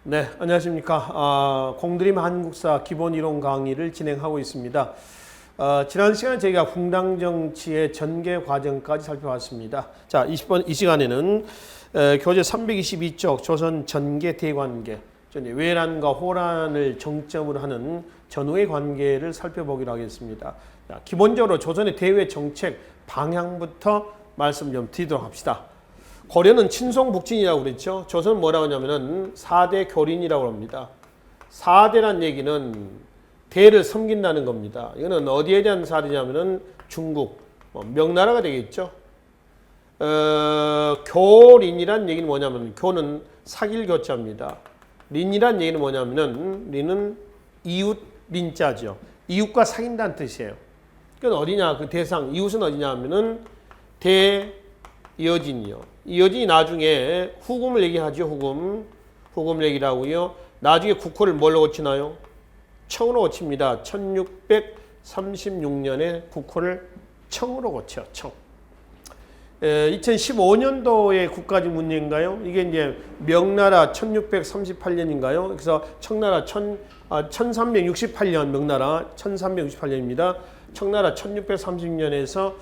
네, 안녕하십니까. 공드림 한국사 기본이론 강의를 진행하고 있습니다. 지난 시간에 저희가 궁당 정치의 전개 과정까지 살펴봤습니다. 자, 이 시간에는 교재 322쪽 조선 전개 대관계, 외란과 호란을 정점으로 하는 전후의 관계를 살펴보기로 하겠습니다. 자, 기본적으로 조선의 대외 정책 방향부터 말씀 좀 드리도록 합시다. 고려는 친송북진이라고 그랬죠. 조선은 뭐라고 하냐면은 4대 교린이라고 합니다. 4대란 얘기는 대를 섬긴다는 겁니다. 이거는 어디에 대한 4대냐면은 중국, 명나라가 되겠죠. 교린이란 얘기는 뭐냐면 교는 사귈 교자입니다. 린이란 얘기는 뭐냐면은 린은 이웃 린자죠. 이웃과 사귄다는 뜻이에요. 그건 어디냐? 그 대상 이웃은 어디냐 하면은 대여진이요. 이 여진이 나중에 후금을 얘기하죠. 후금 얘기라고요. 나중에 국호를 뭘로 고치나요? 청으로 고칩니다. 1636년에 국호를 청으로 고쳐. 청. 2015년도의 국가직 문제인가요? 이게 이제 명나라 1638년인가요? 그래서 청나라 1368년 명나라 1368년입니다. 청나라 1630년에서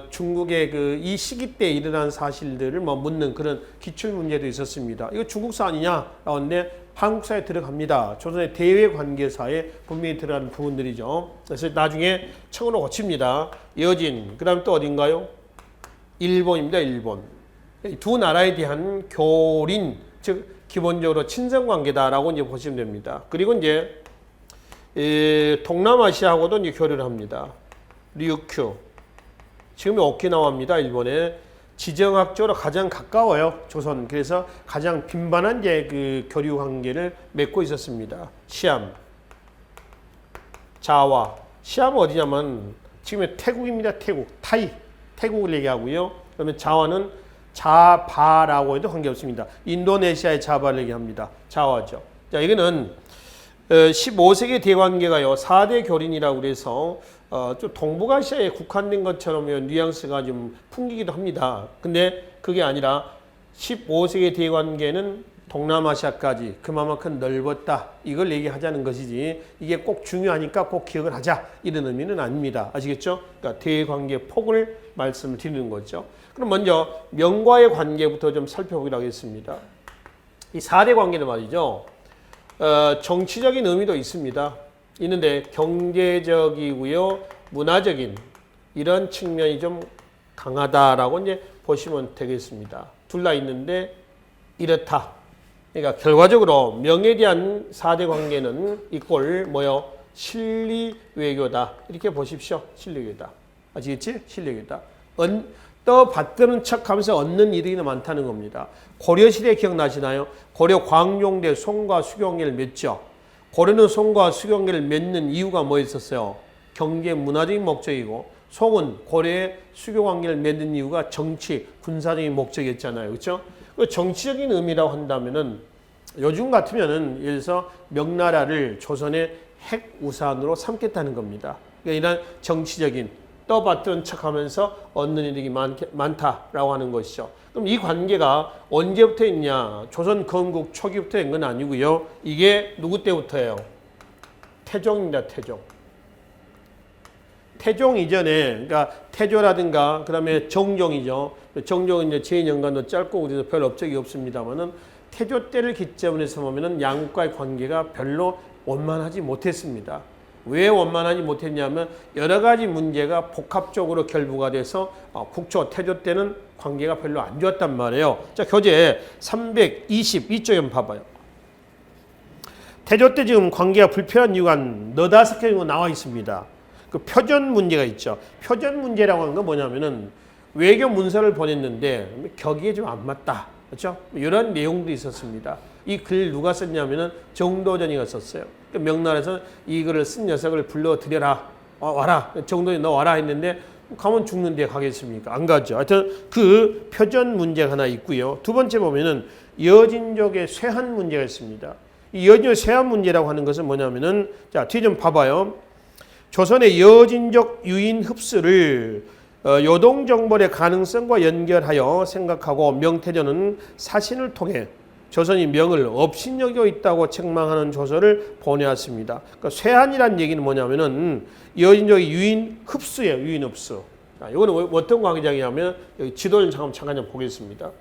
중국의 이 시기 때 일어난 사실들을 묻는 그런 기출 문제도 있었습니다. 이거 중국사 아니냐? 라는데 한국사에 들어갑니다. 조선의 대외 관계사에 분명히 들어가는 부분들이죠. 그래서 나중에 청으로 고칩니다. 여진, 그 다음 또 어딘가요? 일본입니다. 일본. 두 나라에 대한 교린, 즉 기본적으로 친선관계다라고 이제 보시면 됩니다. 그리고 이제 동남아시아하고도 이제 교류를 합니다. 류큐. 지금 오키나와입니다. 일본에 지정학적으로 가장 가까워요. 조선. 그래서 가장 빈번한 이제 그 교류 관계를 맺고 있었습니다. 시암, 자와. 시암은 어디냐면 지금의 태국입니다. 태국을 얘기하고요. 그러면 자와는 자바라고 해도 관계없습니다. 인도네시아의 자바를 얘기합니다. 자와죠. 자, 이거는 15세기 대관계가요. 4대 교린이라고 그래서 좀 동북아시아에 국한된 것처럼 뉘앙스가 좀 풍기기도 합니다. 근데 그게 아니라 15세기 대관계는 동남아시아까지 그만큼 넓었다. 이걸 얘기하자는 것이지 이게 꼭 중요하니까 꼭 기억을 하자. 이런 의미는 아닙니다. 아시겠죠? 그러니까 대관계 폭을 말씀을 드리는 거죠. 그럼 먼저 명과의 관계부터 좀 살펴보기로 하겠습니다. 이 4대 관계는 말이죠. 정치적인 의미도 있습니다. 있는데 경제적이고요, 문화적인 이런 측면이 좀 강하다라고 이제 보시면 되겠습니다. 둘 다 있는데 이렇다. 그러니까 결과적으로 명에 대한 4대 관계는 이꼴 뭐요? 실리외교다. 이렇게 보십시오. 실리외교다. 아시겠지? 실리외교다. 떠받드는 척하면서 얻는 이득이 많다는 겁니다. 고려시대 기억나시나요? 고려 광종대 송과 수경계를 맺죠. 고려는 송과 수경계를 맺는 이유가 뭐였었어요? 경제 문화적인 목적이고 송은 고려의 수교관계를 맺는 이유가 정치 군사적인 목적이었잖아요. 그렇죠? 정치적인 의미라고 한다면은 요즘 같으면은 예를 들어서 명나라를 조선의 핵 우산으로 삼겠다는 겁니다. 그러니까 이런 정치적인 떠받드는 척하면서 얻는 이득이 많다라고 하는 것이죠. 그럼 이 관계가 언제부터 있냐? 조선 건국 초기부터 된 건 아니고요. 이게 누구 때부터예요? 태종입니다. 태종 이전에, 그러니까 태조라든가 그다음에 정종이죠. 정종은 이제 재인연간도 짧고 그래서 별 업적이 없습니다만은 태조 때를 기점으로 해서 보면은 양국과의 관계가 별로 원만하지 못했습니다. 왜 원만하지 못했냐면 여러 가지 문제가 복합적으로 결부가 돼서 국초 태조 때는 관계가 별로 안 좋았단 말이에요. 자, 교재 322쪽에 한번 봐봐요. 태조 때 지금 관계가 불편한 이유가 너다섯 개 정도 나와 있습니다. 그 표전 문제가 있죠. 표전 문제라고 하는 건 뭐냐면은 외교 문서를 보냈는데 격이 좀 안 맞다. 그렇죠? 이런 내용도 있었습니다. 이 글 누가 썼냐면은 정도전이가 썼어요. 명나라에서 이 글을 쓴 녀석을 불러들여라. 와라. 정도전이 너 와라 했는데 가면 죽는데 가겠습니까? 안 가죠. 하여튼 그 표전 문제가 하나 있고요. 두 번째 보면은 여진족의 쇠한 문제가 있습니다. 이 여진족 쇠한 문제라고 하는 것은 뭐냐면은 자, 뒤 좀 봐봐요. 조선의 여진족 유인 흡수를 요동정벌의 가능성과 연결하여 생각하고 명태조는 사신을 통해 조선이 명을 업신여기고 있다고 책망하는 조서를 보내왔습니다. 그러니까 쇠한이란 얘기는 뭐냐면은 여진족의 유인 흡수예요. 유인 흡수. 자, 이거는 어떤 관계냐면 여기 지도를 잠깐 좀 보겠습니다.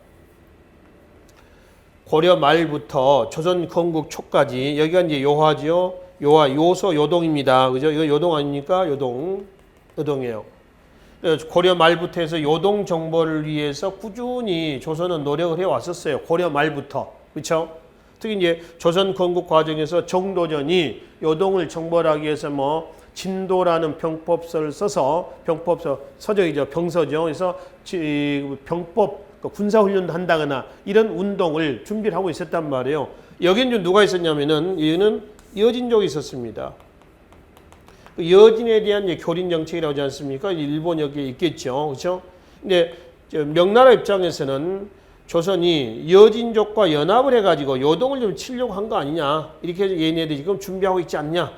고려 말부터 조선 건국 초까지 여기가 이제 요하죠. 요하 요소 요동입니다. 그죠? 이거 요동 아닙니까? 요동이에요. 고려 말부터 해서 요동 정벌을 위해서 꾸준히 조선은 노력을 해 왔었어요. 고려 말부터. 그렇죠? 특히 이제 조선 건국 과정에서 정도전이 요동을 정벌하기 위해서 뭐 진도라는 병법서를 써서 병법서 서적이죠. 병서죠. 그래서 병법 군사훈련도 한다거나 이런 운동을 준비를 하고 있었단 말이에요. 여긴 누가 있었냐면은 얘는 여진족이 있었습니다. 여진에 대한 이제 교린 정책이라고 하지 않습니까? 일본 여기에 있겠죠. 그렇죠? 근데 명나라 입장에서는 조선이 여진족과 연합을 해가지고 요동을 좀 치려고 한 거 아니냐. 이렇게 해서 얘네들이 지금 준비하고 있지 않냐.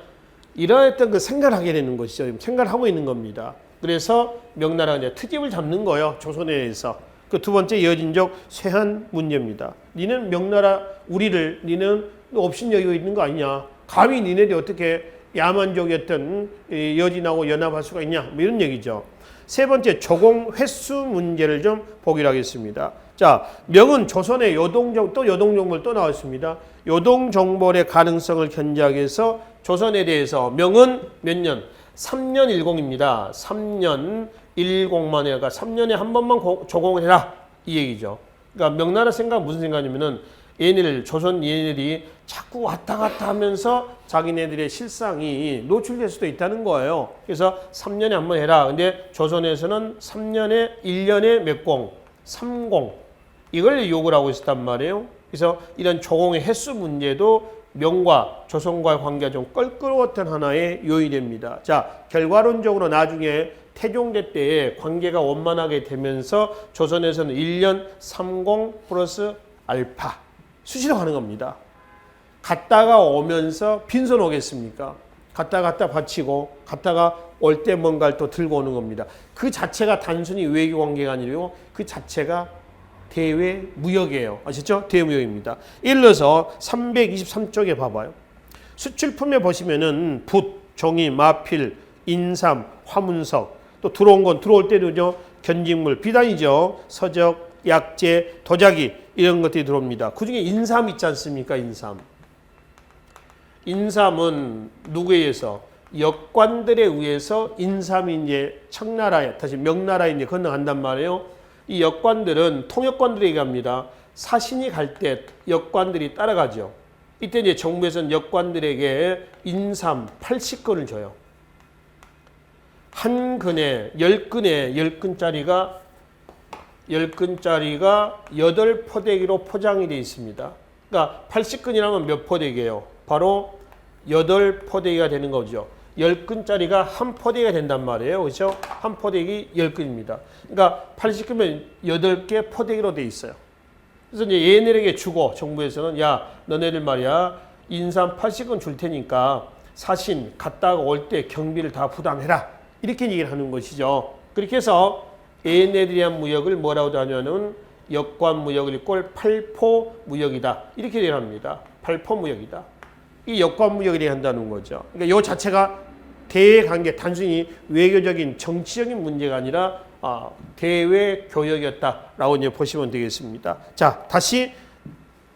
이러했던 그 생각을 하게 되는 것이죠. 지금 생각을 하고 있는 겁니다. 그래서 명나라가 이제 트집을 잡는 거예요. 조선에 대해서. 그 두 번째 여진족 쇠한 문제입니다. 니는 명나라 우리를 니는 업신여기고 있는 거 아니냐. 감히 니네들이 어떻게 야만족이었던 여진하고 연합할 수가 있냐. 뭐 이런 얘기죠. 세 번째 조공 횟수 문제를 좀 보기로 하겠습니다. 자, 명은 조선의 요동정벌 또 나왔습니다. 요동정벌의 가능성을 견지하기 위해서 조선에 대해서 명은 몇 년? 3년 10입니다. 3년 10만 해가 3년에 한 번만 조공을 해라. 이 얘기죠. 그러니까 명나라 생각 무슨 생각이냐면은 조선 얘네들이 자꾸 왔다 갔다 하면서 자기네들의 실상이 노출될 수도 있다는 거예요. 그래서 3년에 한 번 해라. 근데 조선에서는 3년에 1년에 몇 공? 3공. 이걸 요구를 하고 있었단 말이에요. 그래서 이런 조공의 횟수 문제도 명과 조선과의 관계가 좀 껄끄러웠던 하나의 요인이 됩니다. 자, 결과론적으로 나중에 태종대 때에 관계가 원만하게 되면서 조선에서는 1년 30 플러스 알파 수시로 가는 겁니다. 갔다가 오면서 빈손 오겠습니까? 갔다 바치고 갔다가 올 때 뭔가를 또 들고 오는 겁니다. 그 자체가 단순히 외교 관계가 아니고 그 자체가 대외 무역이에요. 아시죠? 대외 무역입니다. 예를 들어서 323쪽에 봐봐요. 수출품에 보시면은 붓, 종이, 마필, 인삼, 화문석 또 들어올 때도죠. 견직물, 비단이죠. 서적, 약재, 도자기 이런 것들이 들어옵니다. 그 중에 인삼 있지 않습니까? 인삼은 누구에 의해서? 역관들에 의해서 인삼이 이제 청나라에, 다시 명나라에 이제 건너간단 말이에요. 이 역관들은 통역관들에게 갑니다. 사신이 갈 때 역관들이 따라가죠. 이때 이제 정부에서는 역관들에게 인삼 80건을 줘요. 한 근에 10근짜리가 8포대기로 포장이 되어 있습니다. 그러니까 80근이라면 몇 포대기예요? 바로 8포대기가 되는 거죠. 10근짜리가 한 포대기가 된단 말이에요. 그렇죠? 한 포대기 10근입니다. 그러니까 80근이면 8개 포대기로 되어 있어요. 그래서 이제 얘네에게 주고 정부에서는 야, 너네들 말이야. 인삼 80근 줄 테니까 사신 갔다가 올 때 경비를 다 부담해라. 이렇게 얘기를 하는 것이죠. 그렇게 해서 얘네들에 대한 무역을 뭐라고 하냐면 역관 무역을 꼴 팔포 무역이다. 이렇게 얘기를 합니다. 팔포 무역이다. 이 역관 무역을 얘기한다는 거죠. 그러니까 이 자체가 대외 관계, 단순히 외교적인 정치적인 문제가 아니라 대외 교역이었다라고 이제 보시면 되겠습니다. 자, 다시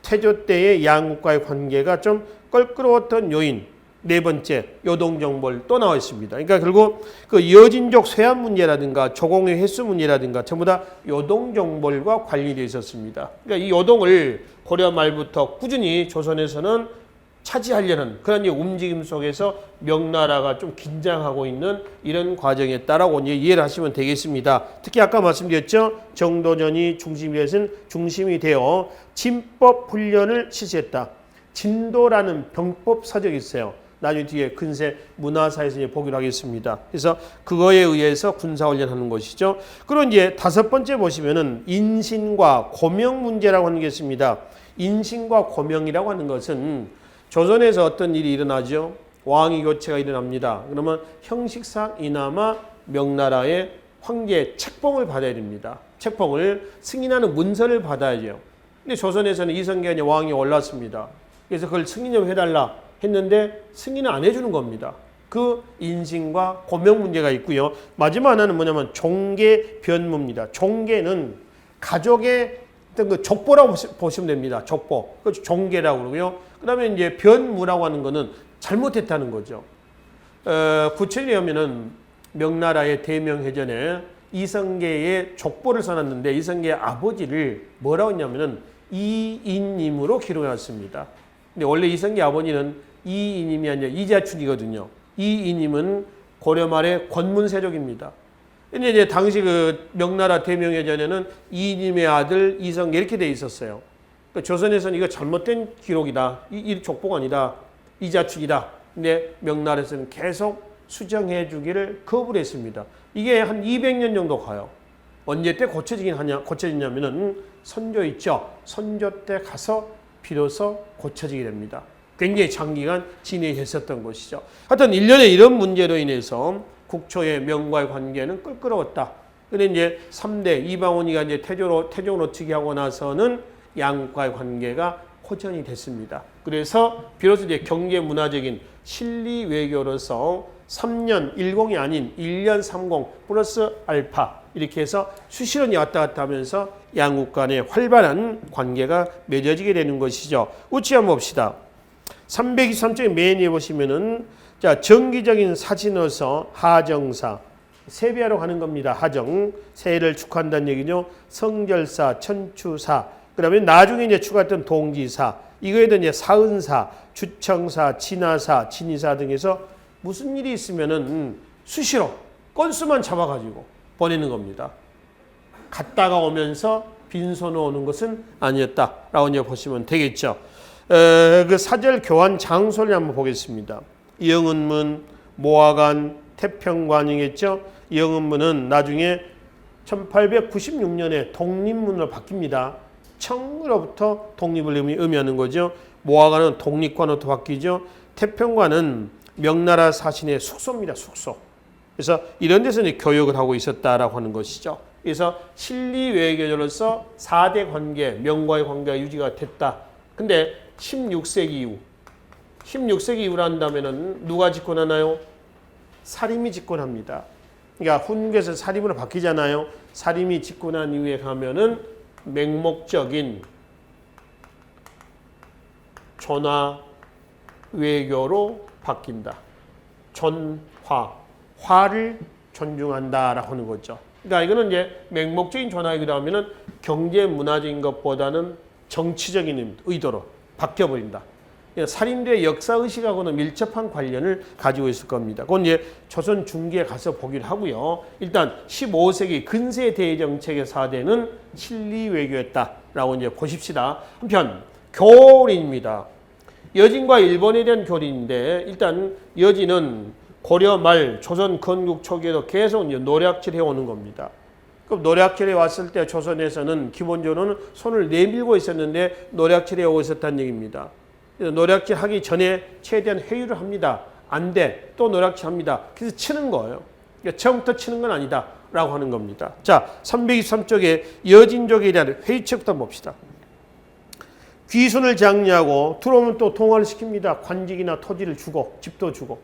태조 때의 양국과의 관계가 좀 껄끄러웠던 요인. 네 번째, 요동정벌 또 나와 있습니다. 그러니까 결국 그 여진족 쇠한 문제라든가 조공의 횟수 문제라든가 전부 다 요동정벌과 관련되어 있었습니다. 그러니까 이 요동을 고려 말부터 꾸준히 조선에서는 차지하려는 그런 움직임 속에서 명나라가 좀 긴장하고 있는 이런 과정이었다라고 이해를 하시면 되겠습니다. 특히 아까 말씀드렸죠. 정도전이 중심이 되어 진법 훈련을 실시했다. 진도라는 병법 서적이 있어요. 나중에 뒤에 근세 문화사에서 보기로 하겠습니다. 그래서 그거에 의해서 군사훈련하는 것이죠. 그리고 이제 다섯 번째 보시면은 인신과 고명 문제라고 하는 게 있습니다. 인신과 고명이라고 하는 것은 조선에서 어떤 일이 일어나죠? 왕위 교체가 일어납니다. 그러면 형식상 이나마 명나라의 황제 책봉을 받아야 됩니다. 책봉을 승인하는 문서를 받아야죠. 근데 조선에서는 이성계가 이제 왕이 올랐습니다. 그래서 그걸 승인 좀 해달라 했는데 승인을 안 해주는 겁니다. 그 인신과 고명 문제가 있고요. 마지막 하나는 뭐냐면 종계 변무입니다. 종계는 가족의 어떤 그 족보라고 보시면 됩니다. 족보. 그 종계라고 그러고요. 그 다음에 이제 변무라고 하는 거는 잘못했다는 거죠. 구체적으로 하면은 명나라의 대명해전에 이성계의 족보를 써놨는데 이성계의 아버지를 뭐라고 했냐면은 이인님으로 기록해놨습니다. 근데 원래 이성계 아버지는 이인님이 아니라 이자춘이거든요. 이인님은 고려 말의 권문세족입니다. 근데 이제 당시 그 명나라 대명해전에는 이인님의 아들 이성계 이렇게 돼 있었어요. 그러니까 조선에서는 이거 잘못된 기록이다. 이 족보가 아니다. 이자춘이다. 근데 명나라에서는 계속 수정해 주기를 거부를 했습니다. 이게 한 200년 정도 가요. 언제 때 고쳐지냐면은 선조 있죠. 선조 때 가서 비로소 고쳐지게 됩니다. 굉장히 장기간 진행했었던 것이죠. 하여튼 일련의 이런 문제로 인해서 국초의 명과의 관계는 껄끄러웠다. 그런데 이제 3대 이방원이가 이제 태종으로 즉위하고 나서는 양과의 관계가 호전이 됐습니다. 그래서 비로소 이제 경제 문화적인 실리 외교로서 3년 10이 아닌 1년 30 플러스 알파 이렇게 해서 수시론이 왔다 갔다 하면서 양국 간의 활발한 관계가 맺어지게 되는 것이죠. 우치 한번 봅시다. 323쪽에 맨 위에 보시면은 자, 정기적인 사진어서 하정사 세배하러 가는 겁니다. 하정 새해를 축하한다는 얘기죠. 성절사, 천추사, 그다음에 나중에 이제 추가했던 동지사, 이거에도 이제 사은사, 주청사, 진화사, 진의사 등에서 무슨 일이 있으면은 수시로 건수만 잡아가지고 보내는 겁니다. 갔다가 오면서 빈손으로 오는 것은 아니었다라고 이제 보시면 되겠죠. 그 사절 교환 장소를 한번 보겠습니다. 영은문, 모화관, 태평관이겠죠. 영은문은 나중에 1896년에 독립문으로 바뀝니다. 청으로부터 독립을 의미하는 거죠. 모화관은 독립관으로 바뀌죠. 태평관은 명나라 사신의 숙소입니다. 숙소. 그래서 이런 데서 이제 교역을 하고 있었다라고 하는 것이죠. 그래서 실리 외교로서 4대 관계, 명과의 관계가 유지가 됐다. 근데 16세기 이후로 한다면은 누가 집권하나요? 사림이 집권합니다. 그러니까 훈계에서 사림으로 바뀌잖아요. 사림이 집권한 이후에 가면은 맹목적인 전화 외교로 바뀐다. 화를 존중한다라고 하는 거죠. 그러니까 이거는 이제 맹목적인 전화이기도 하면은 경제 문화적인 것보다는 정치적인 의도로 바뀌어버린다. 살인들의 역사의식하고는 밀접한 관련을 가지고 있을 겁니다. 그건 이제 조선 중기에 가서 보기를 하고요. 일단 15세기 근세 대정책의 4대는 실리 외교였다라고 이제 보십시다. 한편 교린입니다. 여진과 일본에 대한 교린인데 일단 여진은 고려 말 조선 건국 초기에도 계속 이제 노략질 해오는 겁니다. 그럼 노략질에 왔을 때 조선에서는 기본적으로는 손을 내밀고 있었는데 노략질에 오고 있었다는 얘기입니다. 노략질 하기 전에 최대한 회유를 합니다. 안 돼. 또 노략질 합니다. 그래서 치는 거예요. 그러니까 처음부터 치는 건 아니다. 라고 하는 겁니다. 자, 323쪽에 여진족에 대한 회유책부터 봅시다. 귀순을 장려하고 들어오면 또 동화를 시킵니다. 관직이나 토지를 주고 집도 주고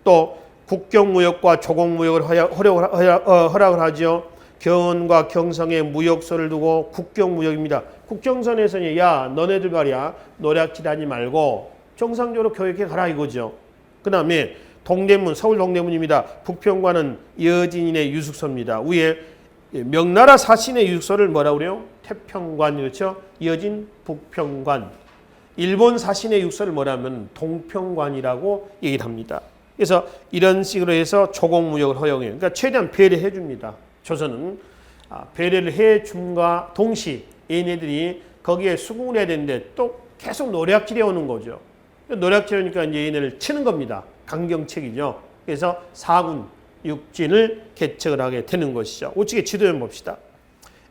또 국경무역과 조공무역을 허락을 하죠. 경원과 경성에 무역소를 두고 국경무역입니다. 국경선에서는 야 너네들 말이야 노략질하지 말고 정상적으로 교육해 가라 이거죠. 그 다음에 동대문 서울 동대문입니다. 북평관은 여진인의 유숙소입니다. 위에 명나라 사신의 유숙소를 뭐라고 그래요? 태평관 그렇죠. 여진 북평관. 일본 사신의 유숙소를 뭐라면 동평관이라고 얘기를 합니다. 그래서 이런 식으로 해서 조공무역을 허용해요. 그러니까 최대한 배려해 줍니다. 조선은 배려를 해줌과 동시에 얘네들이 거기에 수긍을 해야 되는데 또 계속 노략질해 오는 거죠. 노략질하니까 이제 얘네를 치는 겁니다. 강경책이죠. 그래서 사군 육진을 개척을 하게 되는 것이죠. 우측에 지도 좀 봅시다.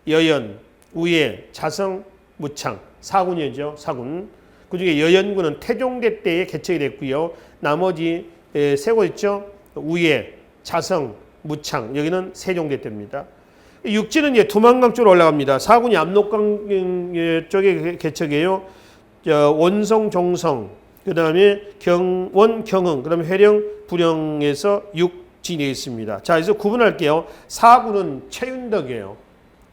여연, 우예, 자성, 무창, 사군이죠. 사군. 그중에 여연군은 태종대 때에 개척이 됐고요. 나머지 세 곳 있죠. 우예, 자성, 무창 여기는 세종대 때입니다. 육지는 이제 두만강 쪽으로 올라갑니다. 사군이 압록강 쪽의 개척이에요. 원성, 종성, 그 다음에 경원, 경흥, 그 다음에 회령, 부령에서 육진이 있습니다. 자, 그래서 구분할게요. 사군은 최윤덕이에요.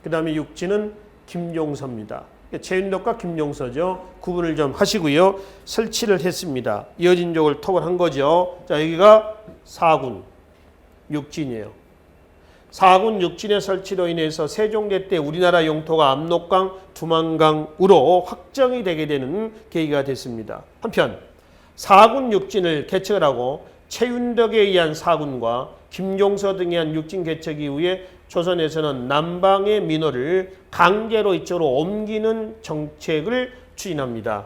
그 다음에 육지는 김종서입니다. 최윤덕과 김종서죠. 구분을 좀 하시고요. 설치를 했습니다. 이어진 족을 톡을 한 거죠. 자, 여기가 사군, 육진이에요. 사군 육진의 설치로 인해서 세종대 때 우리나라 영토가 압록강, 두만강으로 확정이 되게 되는 계기가 됐습니다. 한편 사군 육진을 개척을 하고 최윤덕에 의한 사군과 김종서 등에 의한 육진 개척 이후에 조선에서는 남방의 민호를 강제로 이쪽으로 옮기는 정책을 추진합니다.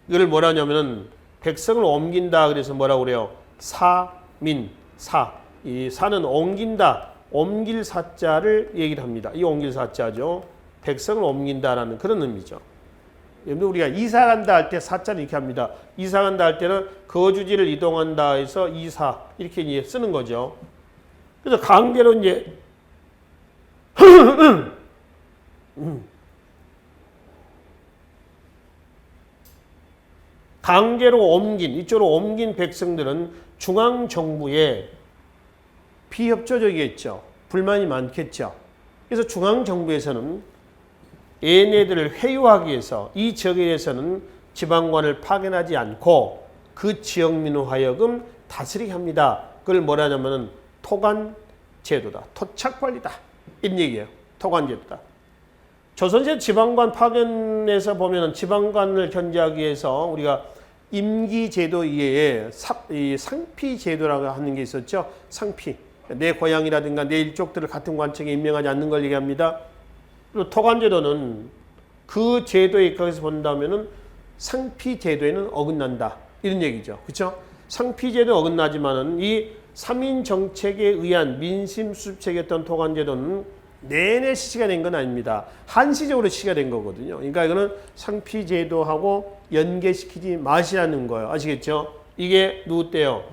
이걸 뭐라 하냐면은 백성을 옮긴다 그래서 뭐라고 그래요? 사민, 사. 이 사는 옮긴다. 옮길 사자를 얘기를 합니다. 이 옮길 사자죠. 백성을 옮긴다라는 그런 의미죠. 여러분 우리가 이사 간다 할 때 사자를 이렇게 합니다. 이사 간다 할 때는 거주지를 이동한다 해서 이사 이렇게 이제 쓰는 거죠. 그래서 강제로 이제 강제로 옮긴 이쪽으로 옮긴 백성들은 중앙 정부에 비협조적이겠죠. 불만이 많겠죠. 그래서 중앙정부에서는 얘네들을 회유하기 위해서 이 지역에 대해서는 지방관을 파견하지 않고 그 지역민을 하여금 다스리게 합니다. 그걸 뭐라 하냐면은 토관제도다. 토착관리다. 이런 얘기예요. 토관제도다. 조선시대 지방관 파견에서 보면은 지방관을 견제하기 위해서 우리가 임기제도 이외에 상피제도라고 하는 게 있었죠. 상피. 내 고향이라든가 내 일족들을 같은 관청에 임명하지 않는 걸 얘기합니다. 그리고 토관제도는 그 제도에 입각해서 본다면은 상피제도에는 어긋난다. 이런 얘기죠. 그렇죠? 상피제도 어긋나지만은 이 3인 정책에 의한 민심 수습책이었던 토관제도는 내내 실시가 된 건 아닙니다. 한시적으로 실시가 된 거거든요. 그러니까 이거는 상피제도하고 연계시키지 마시라는 거예요. 아시겠죠? 이게 누구 때요?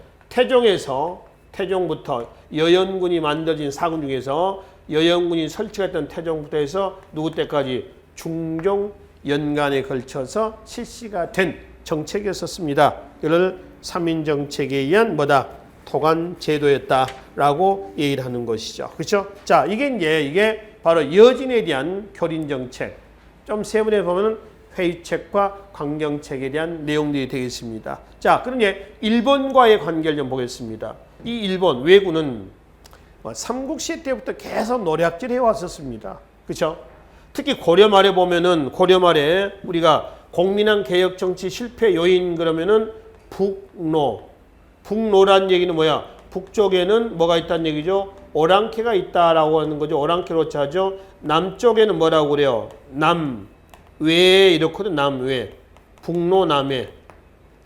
태종부터 여연군이 만들어진 사군 중에서 여연군이 설치가 됐던 태종부터 해서 누구 때까지 중종 연간에 걸쳐서 실시가 된 정책이었습니다. 이를 3인 정책에 의한 뭐다? 토관제도였다라고 얘기를 하는 것이죠. 그렇죠? 자, 이게 바로 여진에 대한 교린 정책. 좀 세분해 보면은 회의책과 강경책에 대한 내용들이 되겠습니다. 자, 그럼 이제 일본과의 관계를 좀 보겠습니다. 이 일본 왜군은 삼국시 때부터 계속 노략질 해왔었습니다. 그렇죠? 특히 고려 말에 보면은 고려 말에 우리가 공민왕 개혁 정치 실패 요인 그러면은 북노란 얘기는 뭐야? 북쪽에는 뭐가 있다는 얘기죠? 오랑캐가 있다라고 하는 거죠. 오랑캐로 차죠. 남쪽에는 뭐라고 그래요? 남외 이렇거든. 남외. 북노 남외.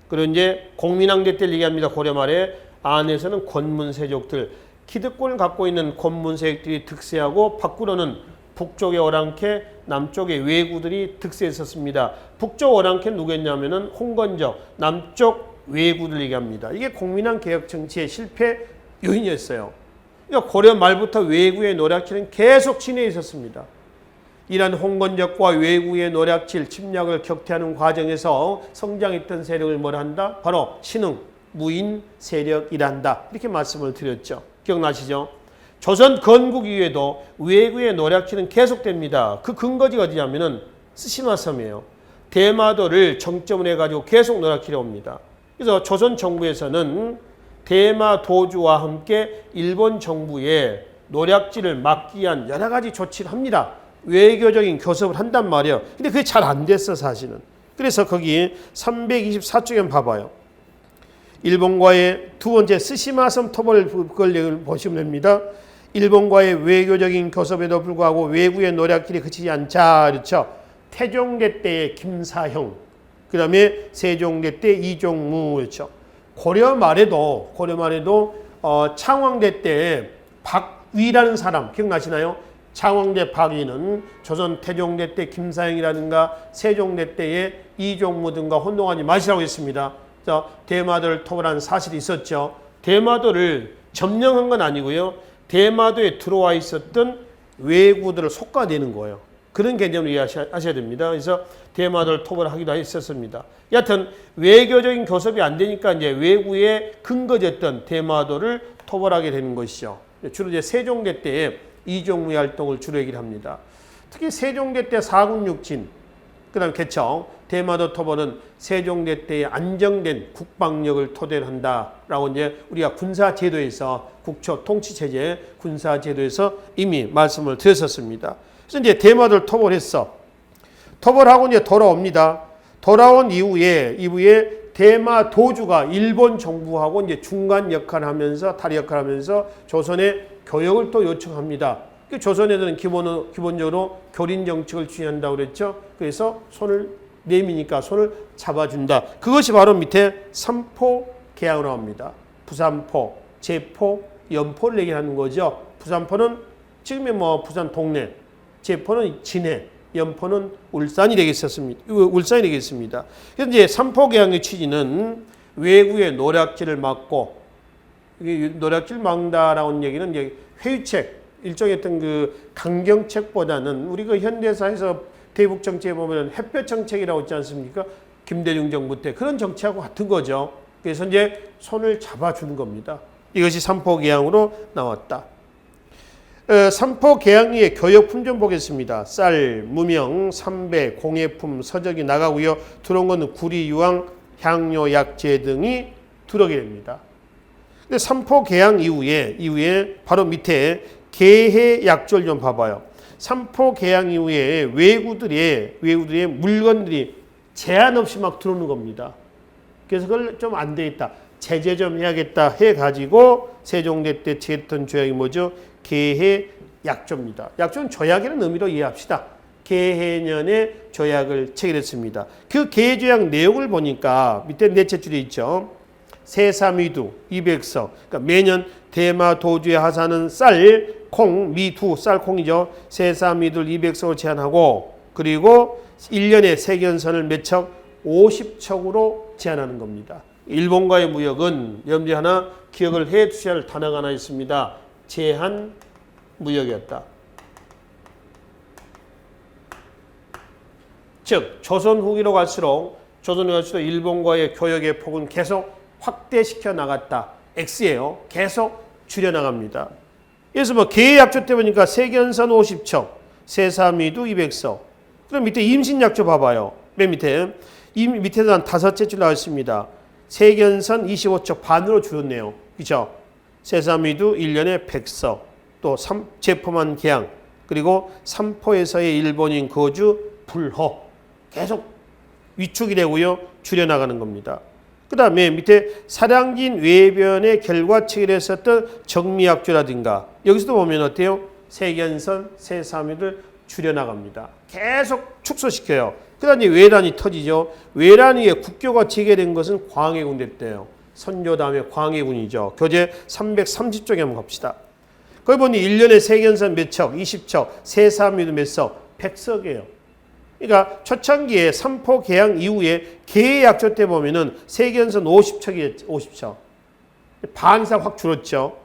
그리고 이제 공민왕대 때 얘기합니다. 고려 말에 안에서는 권문세족들, 기득권을 갖고 있는 권문세족들이 득세하고 밖으로는 북쪽의 오랑캐, 남쪽의 왜구들이 득세했었습니다. 북쪽 오랑캐는 누구였냐면은 홍건적, 남쪽 왜구들 얘기합니다. 이게 공민왕 개혁 정치의 실패 요인이었어요. 그러니까 고려 말부터 왜구의 노략질은 계속 진행해 있었습니다. 이런 홍건적과 왜구의 노략질, 침략을 격퇴하는 과정에서 성장했던 세력을 뭐라 한다? 바로 신흥, 무인 세력이란다. 이렇게 말씀을 드렸죠. 기억나시죠? 조선 건국 이후에도 왜구의 노략질은 계속됩니다. 그 근거지가 어디냐면은 스시마섬이에요. 대마도를 정점으로 해가지고 계속 노략질해 옵니다. 그래서 조선 정부에서는 대마도주와 함께 일본 정부의 노략질을 막기 위한 여러 가지 조치를 합니다. 외교적인 교섭을 한단 말이에요. 근데 그게 잘 안 됐어, 사실은. 그래서 거기 324쪽에 한번 봐봐요. 일본과의 두 번째 스시마섬 토벌 그걸 보시면 됩니다. 일본과의 외교적인 교섭에도 불구하고 외구의 노략질이 그치지 않자. 그렇죠? 태종대 때의 김사형, 그 다음에 세종대 때 이종무. 그렇죠? 고려 말에도 창왕대 때 박위라는 사람 기억나시나요? 창왕대 박위는 조선 태종대 때 김사형이라든가 세종대 때의 이종무 등과 혼동하지 마시라고 했습니다. 대마도를 토벌한 사실이 있었죠. 대마도를 점령한 건 아니고요. 대마도에 들어와 있었던 왜구들을 속과내는 거예요. 그런 개념을 이해하셔야 됩니다. 그래서 대마도를 토벌하기도 했었습니다. 여하튼 외교적인 교섭이 안 되니까 이제 왜구에 근거졌던 대마도를 토벌하게 되는 것이죠. 주로 이제 세종대 때에 이종무의 활동을 주로 얘기를 합니다. 특히 세종대 때 사군육진, 그다음 개청, 대마도 토벌은 세종대 때의 안정된 국방력을 토대로 한다라고 이제 우리가 군사제도에서 국초 통치체제 군사제도에서 이미 말씀을 드렸었습니다. 그래서 이제 대마도를 토벌했어. 토벌하고 이제 돌아옵니다. 돌아온 이후에 대마 도주가 일본 정부하고 이제 중간 역할을 하면서 다리 역할을 하면서 조선의 교역을 또 요청합니다. 조선 애들은 기본적으로 교린 정책을 주의한다고 그랬죠. 그래서 손을 내미니까 손을 잡아준다. 그것이 바로 밑에 삼포 계약으로 합니다. 부산포, 제포, 연포를 얘기하는 거죠. 부산포는 지금의 뭐 부산 동네, 제포는 진해, 연포는 울산이 되겠습니다. 그래서 이제 삼포 계약의 취지는 외구의 노략질을 막고, 노략질 막다라는 얘기는 이제 회유책, 일종의 어떤 그 강경책보다는 우리 그 현대사에서 대북 정책에 보면 햇볕 정책이라고 있지 않습니까? 김대중 정부 때 그런 정책하고 같은 거죠. 그래서 이제 손을 잡아주는 겁니다. 이것이 삼포 계약으로 나왔다. 삼포 계약리의 교역품 좀 보겠습니다. 쌀, 무명, 삼배, 공예품, 서적이 나가고요. 들어온 것은 구리, 유황, 향료, 약재 등이 들어오게 됩니다. 근데 삼포 계약 이후에 바로 밑에 계해 약조를 좀 봐봐요. 삼포 계약 이후에 외구들의 물건들이 제한 없이 막 들어오는 겁니다. 그래서 그걸 좀 안 되겠다. 제재 좀 해야겠다 해가지고 세종대 때 체했던 조약이 뭐죠? 계해 약조입니다. 약조는 조약이라는 의미로 이해합시다. 계해년에 조약을 체결했습니다. 그 계해 조약 내용을 보니까 밑에 넷째 줄에 있죠. 세삼위두 200석. 그러니까 매년 대마 도주에 하사는 쌀, 콩, 미두, 쌀, 콩이죠. 세삼위두를 200석을 제한하고 그리고 1년에 세견선을 몇 척? 50척으로 제한하는 겁니다. 일본과의 무역은 여러분들이 하나 기억을 해 두셔야 할 단어가 하나 있습니다. 제한 무역이었다. 즉 조선 후기로 갈수록 일본과의 교역의 폭은 계속 확대시켜 나갔다. X예요. 계속 줄여나갑니다. 그래서 뭐 계약조 때 보니까 세견선 50척, 세삼위두 200석. 그럼 밑에 임신약조 봐봐요. 맨 밑에도 한 다섯째 줄 나와 있습니다. 세견선 25척 반으로 줄였네요. 그죠? 세삼위두 1년에 100석. 또 제포만 계양. 그리고 삼포에서의 일본인 거주 불허. 계속 위축이 되고요. 줄여나가는 겁니다. 그 다음에 밑에 사량진 외변의 결과 체결했었던 정미약조라든가 여기서도 보면 어때요? 세견선, 세삼위를 줄여나갑니다. 계속 축소시켜요. 그 다음에 외란이 터지죠. 외란 위에 국교가 체결된 것은 광해군 때예요. 선조 다음에 광해군이죠. 교재 330쪽에 한번 갑시다. 거기 보니 1년에 세견선 몇 척? 20척. 세삼위도 몇 석? 100석이에요. 그러니까 초창기에 삼포 계약 이후에 계약조 때 보면은 세견선 50척이었죠. 50척. 반 이상 확 줄었죠.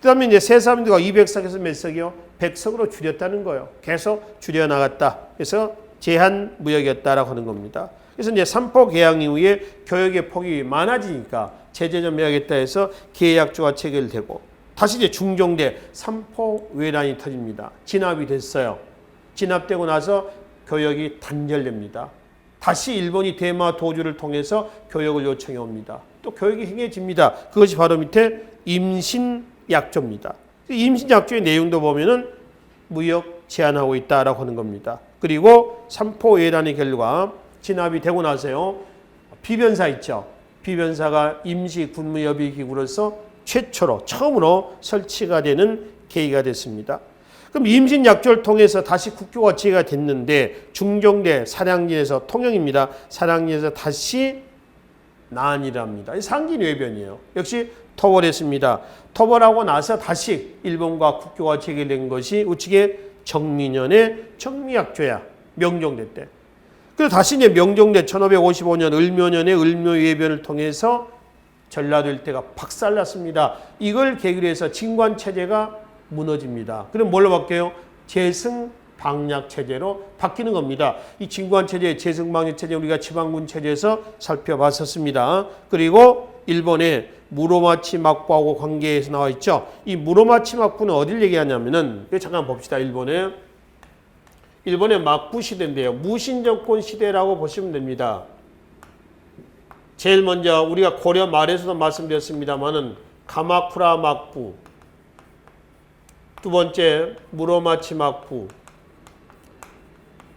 그 다음에 이제 세삼위두가 200석에서 몇 석이요? 100석으로 줄였다는 거예요. 계속 줄여나갔다. 그래서 제한 무역이었다라고 하는 겁니다. 그래서 이제 삼포 계약 이후에 교역의 폭이 많아지니까 제재 좀 해야겠다 해서 계약조가 체결되고 다시 이제 중종대 삼포 외란이 터집니다. 진압이 됐어요. 진압되고 나서 교역이 단절됩니다. 다시 일본이 대마 도주를 통해서 교역을 요청해 옵니다. 또 교역이 행해집니다. 그것이 바로 밑에 임신약조입니다. 임신약조의 내용도 보면은 무역 제한하고 있다라고 하는 겁니다. 그리고 삼포 외란의 결과 진압이 되고 나서요. 비변사 있죠. 비변사가 임시군무협의기구로서 처음으로 설치가 되는 계기가 됐습니다. 그럼 임신약조를 통해서 다시 국교가 제기가 됐는데 중종대 사량진에서 통영입니다. 사량진에서 다시 난이랍니다. 상진외변이에요. 역시 토벌했습니다. 토벌하고 나서 다시 일본과 국교가 체결된 것이 우측에 정민년의 정미약조야. 명종대 때. 그래서 다시 이제 명종대 1555년 을묘년에 을묘외변을 통해서 전라도 일대가 박살났습니다. 이걸 계기로 해서 진관체제가 무너집니다. 그럼 뭘로 바뀌어요? 제승방략 체제로 바뀌는 겁니다. 이 진구한 체제, 제승방략 체제 우리가 지방군 체제에서 살펴봤었습니다. 그리고 일본의 무로마치 막부하고 관계에서 나와 있죠. 이 무로마치 막부는 어딜 얘기하냐면은 잠깐 봅시다. 일본의 막부 시대인데요. 무신정권 시대라고 보시면 됩니다. 제일 먼저 우리가 고려 말에서도 말씀드렸습니다만은 가마쿠라 막부, 두 번째 무로마치 막부,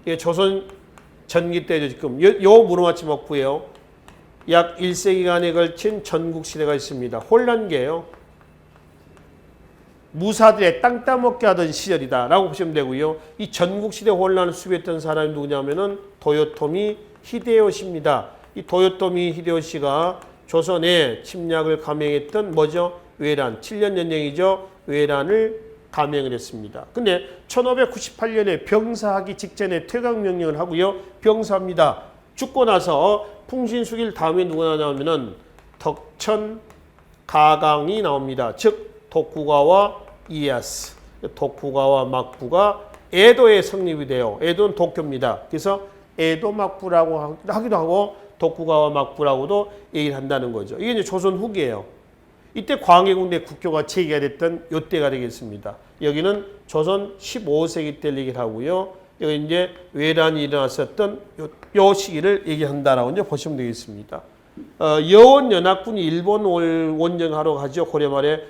이게 조선 전기 때죠. 지금 요 무로마치 막부예요. 약 1세기간에 걸친 전국 시대가 있습니다. 혼란기예요. 무사들의 땅 따먹게 하던 시절이다라고 보시면 되고요. 이 전국 시대 혼란을 수비했던 사람이 누구냐면은 도요토미 히데요시입니다. 이 도요토미 히데요시가 조선에 침략을 감행했던 뭐죠? 외란, 7년 전쟁이죠. 외란을 감행을 했습니다. 근데 1598년에 병사하기 직전에 퇴각명령을 하고요. 병사합니다. 죽고 나서 풍신수길 다음에 누가 나오면은 덕천 가강이 나옵니다. 즉 도쿠가와 이에야스, 도쿠가와 막부가 에도에 성립이 돼요. 에도는 도쿄입니다. 그래서 에도 막부라고 하기도 하고 도쿠가와 막부라고도 얘기를 한다는 거죠. 이게 이제 조선 후기예요. 이때 광해군대 국교가 체계가 됐던 이때가 되겠습니다. 여기는 조선 15세기 때 얘기를 하고요. 여기 이제 외란이 일어났었던 요 시기를 얘기한다라고 이제 보시면 되겠습니다. 여원 연합군이 일본 원정하러 가죠. 고려 말에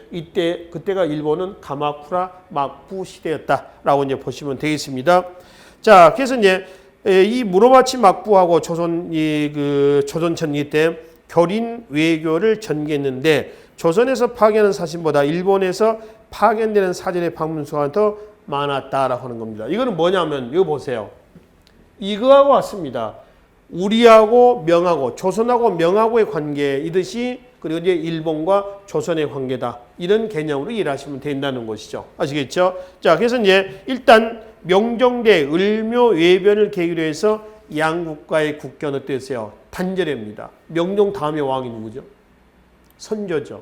그때가 일본은 가마쿠라 막부 시대였다라고 이제 보시면 되겠습니다. 자, 그래서 이제 이 무로마치 막부하고 조선 전기 때 교린 외교를 전개했는데 조선에서 파견한 사신보다 일본에서 파견되는 사전의 방문수가 더 많았다라고 하는 겁니다. 이거는 뭐냐면 이거 보세요. 이거하고 같습니다. 우리하고 명하고 조선하고 명하고의 관계이듯이 그리고 이제 일본과 조선의 관계다. 이런 개념으로 이해하시면 된다는 것이죠. 아시겠죠? 자, 그래서 이제 일단 명종대 을묘 외변을 계기로 해서 양국과의 국교는 어땠어요? 단절입니다. 명종 다음에 왕이 누구죠? 선조죠.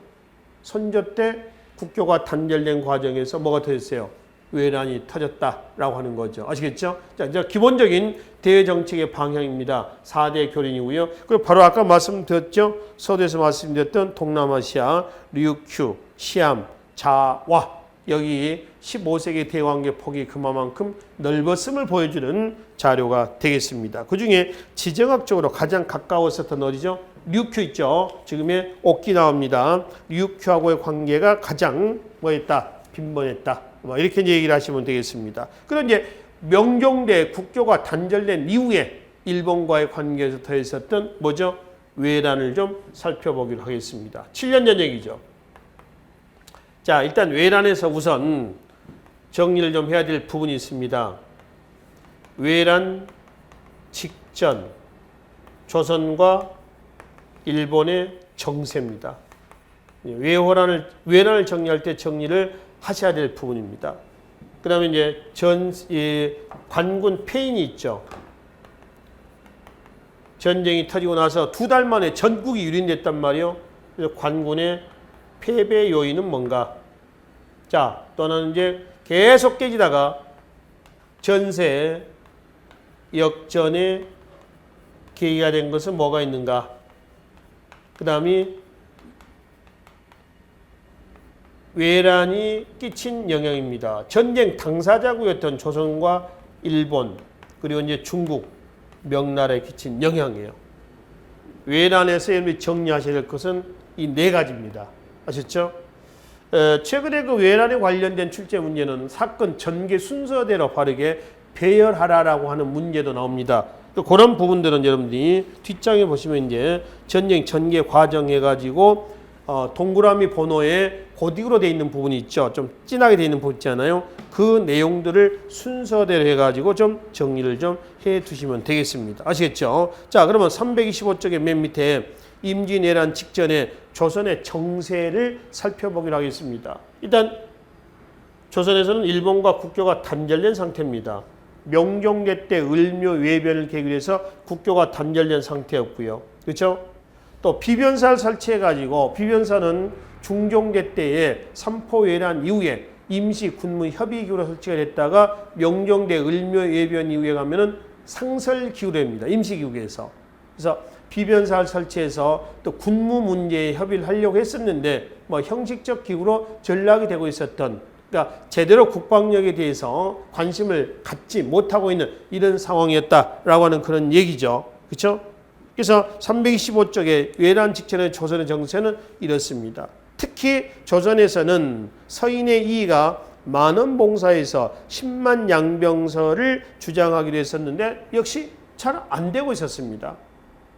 선조 때 국교가 단절된 과정에서 뭐가 터졌어요? 외란이 터졌다라고 하는 거죠. 아시겠죠? 자, 이제 기본적인 대정책의 방향입니다. 4대 교린이고요. 그리고 바로 아까 말씀드렸죠. 서두에서 말씀드렸던 동남아시아, 류큐, 시암, 자와 여기 15세기 대관계 폭이 그만큼 넓었음을 보여주는 자료가 되겠습니다. 그중에 지정학적으로 가장 가까웠었던 어디죠? 류큐 있죠. 지금의 오키나와입니다. 류큐하고의 관계가 가장 뭐였다? 빈번했다. 이렇게 이제 얘기를 하시면 되겠습니다. 그럼 이제 명종대 국교가 단절된 이후에 일본과의 관계에서 더했었던 뭐죠? 외란을 좀 살펴보기로 하겠습니다. 7년 전 얘기죠. 자, 일단 외란에서 우선 정리를 좀 해야 될 부분이 있습니다. 외란 직전 조선과 일본의 정세입니다. 외란을 정리할 때 정리를 하셔야 될 부분입니다. 그 다음에 이제 관군 폐인이 있죠. 전쟁이 터지고 나서 2달 만에 전국이 유린됐단 말이에요. 그래서 관군의 패배 요인은 뭔가? 자, 또는 이제 계속 깨지다가 전세 역전의 계기가 된 것은 뭐가 있는가? 그 다음에 외란이 끼친 영향입니다. 전쟁 당사자국이었던 조선과 일본 그리고 이제 중국 명나라에 끼친 영향이에요. 외란에서 여러분이 정리하셔야 될 것은 이 4가지입니다. 아셨죠? 최근에 그 외란에 관련된 출제 문제는 사건 전개 순서대로 바르게 배열하라라고 하는 문제도 나옵니다. 그런 부분들은 여러분들이 뒷장에 보시면 이제 전쟁 전개 과정 해가지고 동그라미 번호에 고딕으로 되어 있는 부분이 있죠. 좀 진하게 되어 있는 부분 있잖아요. 그 내용들을 순서대로 해가지고 좀 정리를 좀 해 두시면 되겠습니다. 아시겠죠? 자, 그러면 325쪽의 맨 밑에 임진왜란 직전에 조선의 정세를 살펴보기로 하겠습니다. 일단 조선에서는 일본과 국교가 단절된 상태입니다. 명종대 때 을묘 외변을 계기로 해서 국교가 단절된 상태였고요. 그렇죠? 또 비변사를 설치해가지고 비변사는 중종대 때에 삼포외란 이후에 임시 군무 협의기구로 설치가 됐다가 명종대 을묘 예변 이후에 가면은 상설기구로입니다. 임시기구에서. 그래서 비변사를 설치해서 또 군무 문제에 협의를 하려고 했었는데 뭐 형식적 기구로 전락이 되고 있었던, 그러니까 제대로 국방력에 대해서 관심을 갖지 못하고 있는 이런 상황이었다라고 하는 그런 얘기죠. 그렇죠? 그래서 325쪽에 외란 직전의 조선의 정세는 이렇습니다. 특히 조선에서는 서인의 이의가 만원봉사에서 10만 양병서를 주장하기로 했었는데 역시 잘 안 되고 있었습니다.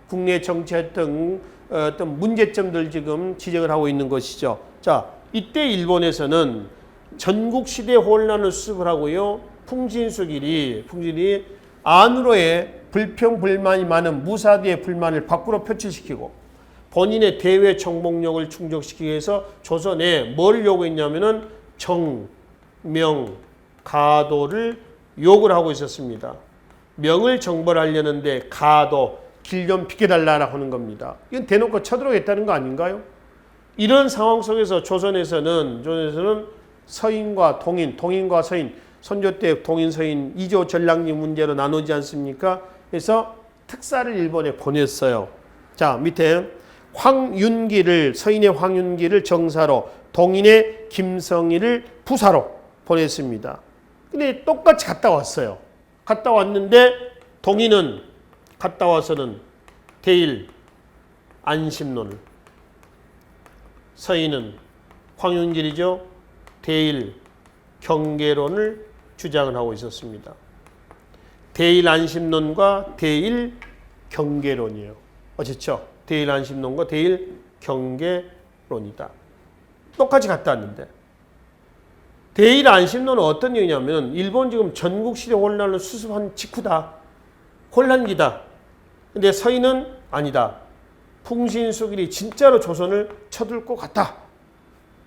국내 정치 등 어떤 문제점들 지금 지적을 하고 있는 것이죠. 자, 이때 일본에서는 전국 시대 혼란을 수습을 하고요. 풍신수길이 안으로의 불평 불만이 많은 무사대의 불만을 밖으로 표출시키고 본인의 대외 정복력을 충족시키기 위해서 조선에 뭘 요구했냐면은 정, 명, 가도를 요구를 하고 있었습니다. 명을 정벌하려는데 가도, 길 좀 비켜달라고 하는 겁니다. 이건 대놓고 쳐들어오겠다는 거 아닌가요? 이런 상황 속에서 조선에서는 서인과 동인, 동인과 서인, 선조 때 동인, 서인, 이조 전락리 문제로 나누지 않습니까? 그래서 특사를 일본에 보냈어요. 자, 밑에 서인의 황윤기를 정사로, 동인의 김성희를 부사로 보냈습니다. 근데 똑같이 갔다 왔어요. 갔다 왔는데 동인은 갔다 와서는 대일 안심론을, 서인은 황윤길이죠. 대일 경계론을 주장을 하고 있었습니다. 대일 안심론과 대일 경계론이에요. 어쨌죠? 대일 안심론과 대일 경계론이다. 똑같이 갔다 왔는데 대일 안심론은 어떤 얘기냐면 일본 지금 전국시대 혼란을 수습한 직후다. 혼란기다. 근데 서인은 아니다. 풍신수길이 진짜로 조선을 쳐들고 갔다.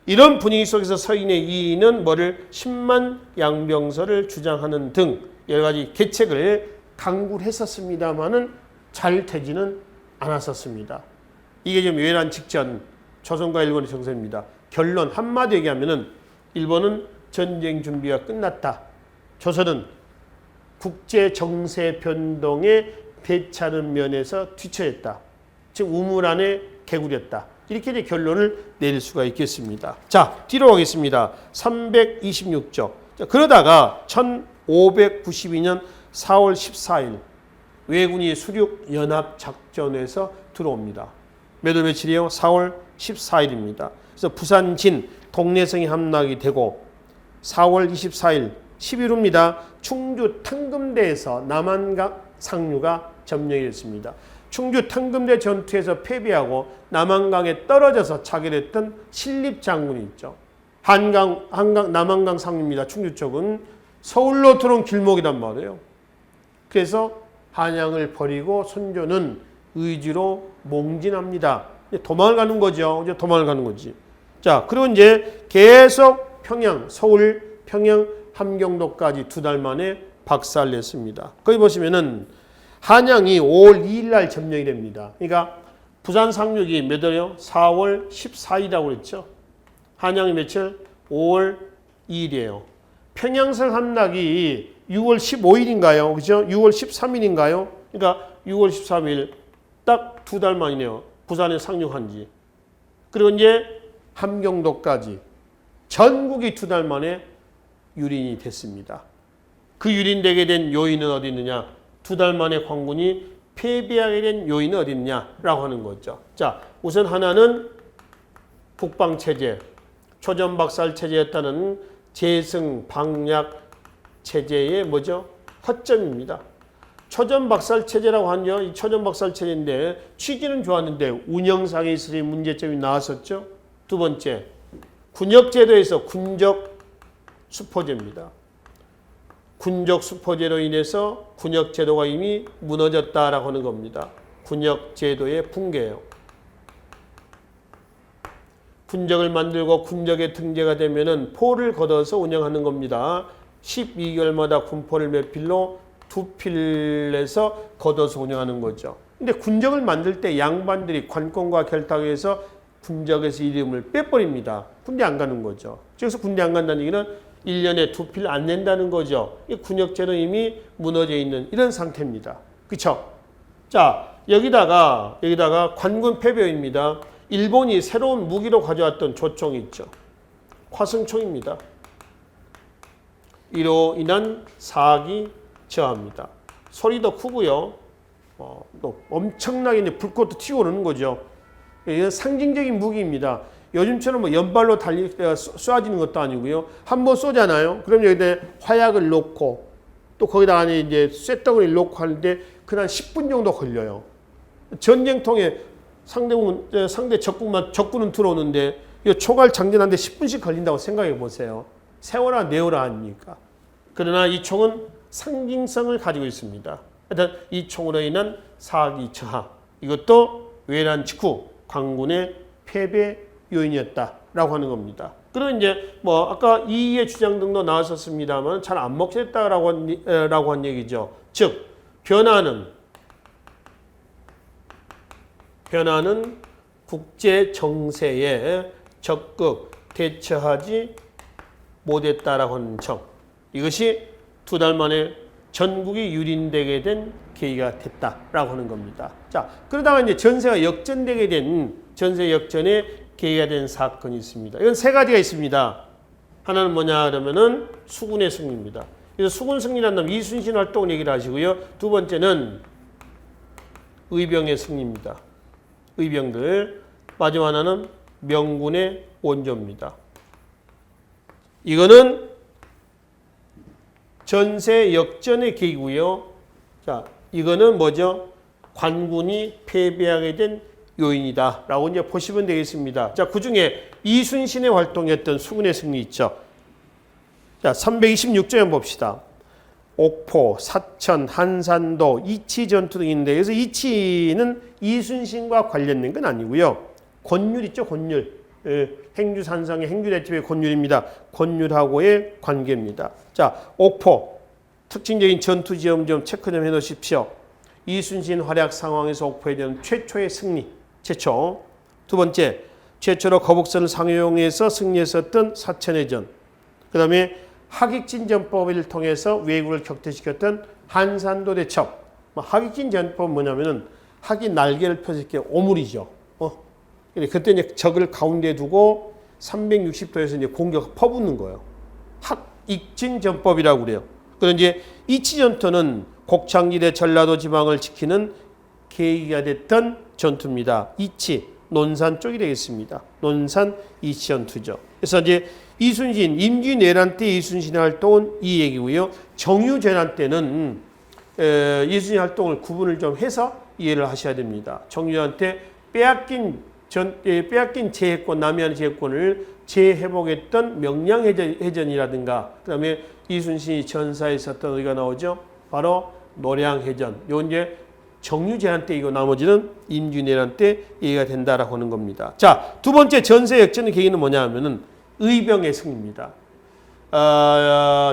이런 분위기 속에서 서인의 이의는 10만 양병서를 주장하는 등 여러 가지 계책을 강구를 했었습니다만은 잘 되지는 않았었습니다. 이게 지금 외란 직전 조선과 일본의 정세입니다. 결론 한마디 얘기하면은 일본은 전쟁 준비가 끝났다. 조선은 국제 정세 변동에 대처하는 면에서 뒤처졌다. 즉 우물 안에 개구렸다. 이렇게 이제 결론을 내릴 수가 있겠습니다. 자, 뒤로 가겠습니다. 326쪽. 자, 그러다가 1592년 4월 14일 왜군이 수륙연합작전에서 들어옵니다. 몇 월 며칠이에요? 4월 14일입니다. 그래서 부산진 동래성이 함락이 되고 4월 24일 10일 후입니다. 충주 탕금대에서 남한강 상류가 점령이 됐습니다. 충주 탕금대 전투에서 패배하고 남한강에 떨어져서 차결했던 신립장군이 있죠. 남한강 상류입니다. 충주 쪽은 서울로 들어온 길목이란 말이에요. 그래서 한양을 버리고 선조는 의지로 몽진합니다. 도망을 가는 거죠. 이제 도망을 가는 거지. 자, 그리고 이제 계속 서울, 평양, 함경도까지 2달 만에 박살냈습니다. 거기 보시면은 한양이 5월 2일 날 점령이 됩니다. 그러니까 부산 상륙이 몇 월이요? 4월 14일이라고 그랬죠. 한양이 며칠? 5월 2일이에요. 평양성 함락이 6월 15일인가요? 그죠? 6월 13일인가요? 그러니까 6월 13일 딱 2달 만이네요. 부산에 상륙한 지. 그리고 이제 함경도까지 전국이 2달 만에 유린이 됐습니다. 그 유린되게 된 요인은 어디 있느냐? 2달 만에 광군이 패배하게 된 요인은 어디 있느냐라고 하는 거죠. 자, 우선 하나는 북방체제, 초전박살체제였다는 재승방약 체제의 허점입니다. 초전박살체제라고 하죠. 이 초전박살체제인데 취지는 좋았는데 운영상에 있어서 문제점이 나왔었죠. 두 번째, 군역제도에서 군적수포제입니다. 군적수포제로 인해서 군역제도가 이미 무너졌다라고 하는 겁니다. 군역제도의 붕괴예요. 군적을 만들고 군적의 등재가 되면은 포를 걷어서 운영하는 겁니다. 12개월마다 군포를 몇 필로 2필에서 걷어서 운영하는 거죠. 근데 군적을 만들 때 양반들이 관권과 결탁해서 군적에서 이름을 빼버립니다. 군대 안 가는 거죠. 그래서 군대 안 간다는 얘기는 1년에 2필 안 낸다는 거죠. 이 군역제는 이미 무너져 있는 이런 상태입니다. 그쵸? 자, 여기다가 관군 폐병입니다. 일본이 새로운 무기로 가져왔던 조총이 있죠. 화승총입니다. 이로 인한 사기 저하입니다. 소리도 크고요. 또 엄청나게 이제 불꽃도 튀고 오르는 거죠. 이건 상징적인 무기입니다. 요즘처럼 뭐 연발로 쏘아지는 것도 아니고요. 한번 쏘잖아요. 그럼 여기다 화약을 놓고 또 거기다가 이제 쇳덩어리를 놓고 하는데 그냥 10분 정도 걸려요. 전쟁통에 상대 적군은 들어오는데 이 초갈 장전하는데 10분씩 걸린다고 생각해 보세요. 세워라 내어라 아닙니까? 그러나 이 총은 상징성을 가지고 있습니다. 일단 이 총으로 인한 사기 저하, 이것도 외란 직후 관군의 패배 요인이었다라고 하는 겁니다. 그리고 이제 뭐 아까 이의 주장 등도 나왔었습니다만 잘 안 먹혔다라고 한 얘기죠. 즉 변화는 국제 정세에 적극 대처하지 못했다라고 하는 점. 이것이 2달 만에 전국이 유린되게 된 계기가 됐다라고 하는 겁니다. 자, 그러다가 이제 전세 역전의 계기가 된 사건이 있습니다. 이건 3가지가 있습니다. 하나는 뭐냐 그러면은 수군의 승리입니다. 그래서 수군 승리라는 놈 이순신 활동을 얘기를 하시고요. 2번째는 의병의 승리입니다. 의병들. 마지막 하나는 명군의 원조입니다. 이거는 전세 역전의 계기고요. 자, 이거는 뭐죠? 관군이 패배하게 된 요인이다라고 이제 보시면 되겠습니다. 자, 그 중에 이순신의 활동이었던 수군의 승리 있죠. 자, 326조 봅시다. 옥포, 사천, 한산도, 이치 전투 등인데 그래서 이치는 이순신과 관련된 건 아니고요. 권율 있죠, 권율. 행주산성의 행주대첩의 권율입니다. 권율하고의 관계입니다. 자, 옥포 특징적인 전투지점 좀 체크 좀 해놓으십시오. 이순신 활약 상황에서 옥포에 대한 최초의 승리, 최초. 2번째, 최초로 거북선을 상용해서 승리했었던 사천해전. 그 다음에 하객진 전법을 통해서 왜구를 격퇴시켰던 한산도 대첩. 하객진 전법은 뭐냐면은 학이 날개를 펴서 이렇게 오물이죠. 그때 이제 적을 가운데 두고 360도에서 이제 공격 퍼붓는 거예요. 학익진 전법이라고 그래요. 그런 이제 이치전투는 곡창지대 전라도 지방을 지키는 계기가 됐던 전투입니다. 이치, 논산 쪽이 되겠습니다. 논산 이치전투죠. 그래서 이제 이순신, 임진왜란 때 이순신의 활동은 이 얘기고요. 정유재난 때는 이순신 활동을 구분을 좀 해서 이해를 하셔야 됩니다. 정유재한테 빼앗긴 제해권, 남해안 제해권을 재회복했던 명량해전이라든가, 그 다음에 이순신이 전사에 있었던 어디가 나오죠? 바로 노량해전. 요 이제 정유재한 때 이거 나머지는 임진왜란 때 이해가 된다라고 하는 겁니다. 자, 2번째 전세 역전의 계기는 뭐냐 하면은 의병의 승리입니다.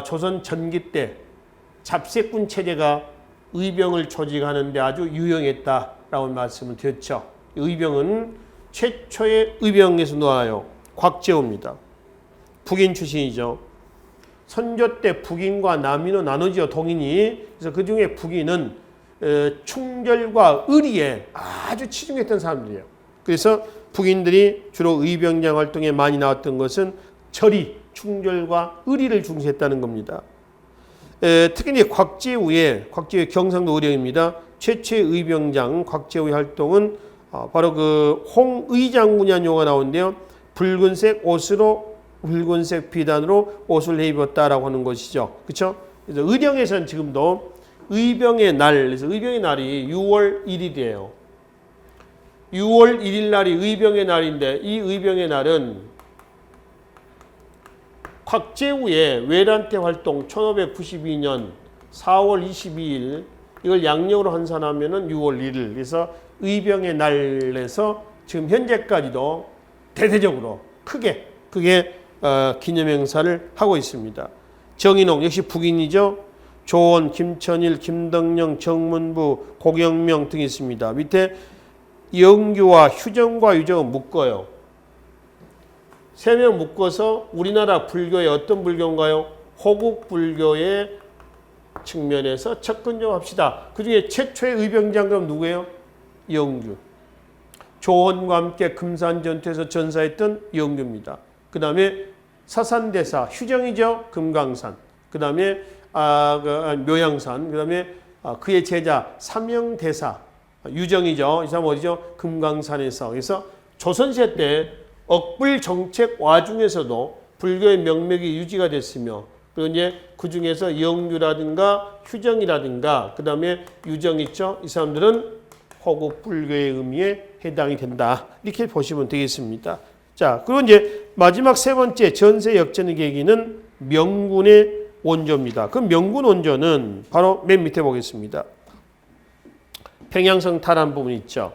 조선 전기 때 잡세군 체제가 의병을 조직하는데 아주 유용했다라고 말씀을 드렸죠. 의병은 최초의 의병에서 나와요. 곽재우입니다. 북인 출신이죠. 선조 때 북인과 남인으로 나누죠. 동인이. 그래서 그 중에 북인은 충절과 의리에 아주 치중했던 사람들이에요. 그래서 북인들이 주로 의병장 활동에 많이 나왔던 것은 절이, 충절과 의리를 중시했다는 겁니다. 특히 곽재우의 경상도 의령입니다. 최초의 의병장 곽재우의 활동은 바로 그 홍의장군이라는 용어가 나오는데요. 붉은색 비단으로 옷을 입었다라고 하는 것이죠. 그렇죠? 그래서 의령에서는 지금도 의병의 날, 그래서 의병의 날이 6월 1일이에요. 6월 1일 날이 의병의 날인데 이 의병의 날은 곽재우의 외란태 활동 1592년 4월 22일 이걸 양력으로 환산하면은 6월 1일. 그래서 의병의 날에서 지금 현재까지도 대대적으로 크게 기념행사를 하고 있습니다. 정인홍 역시 북인이죠. 조원, 김천일, 김덕령, 정문부, 고경명 등이 있습니다. 밑에 영규와 휴정과 유정은 묶어요. 세 명 묶어서 우리나라 불교의 어떤 불교인가요? 호국 불교의 측면에서 접근좀 합시다. 그 중에 최초의 의병장 그럼 누구예요? 영주. 조원과 함께 금산전투에서 전사했던 영주입니다. 그 다음에 사산대사, 휴정이죠. 금강산. 그 다음에 묘양산. 그 다음에 그의 제자 삼영대사, 유정이죠. 이 사람 어디죠? 금강산에서. 그래서 조선시대 때 억불 정책 와중에서도 불교의 명맥이 유지가 됐으며, 그리고 이제 그 중에서 영주라든가 휴정이라든가 그 다음에 유정 있죠. 이 사람들은 호국 불교의 의미에 해당이 된다. 이렇게 보시면 되겠습니다. 자, 그리고 이제 마지막 세 번째 전세 역전의 계기는 명군의 원조입니다. 그 명군 원조는 바로 맨 밑에 보겠습니다. 평양성 탈환 부분 있죠.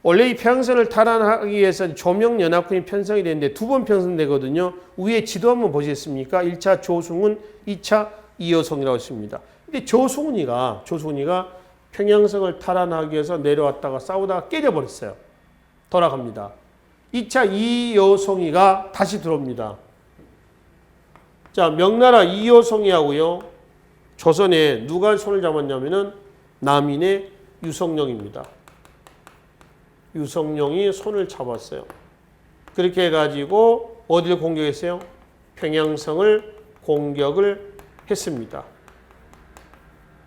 원래 이 평양성을 탈환하기 위해서 조명연합군이 편성이 되는데 두 번 편성되거든요. 위에 지도 한번 보시겠습니까? 1차 조승훈, 2차 이여성이라고 있습니다. 근데 조승훈이가 평양성을 탈환하기 위해서 내려왔다가 싸우다가 깨져버렸어요. 돌아갑니다. 2차 이여성이가 다시 들어옵니다. 자, 명나라 이여성이하고요. 조선에 누가 손을 잡았냐면은 남인의 유성룡입니다. 유성룡이 손을 잡았어요. 그렇게 해가지고 어디를 공격했어요? 평양성을 공격을 했습니다.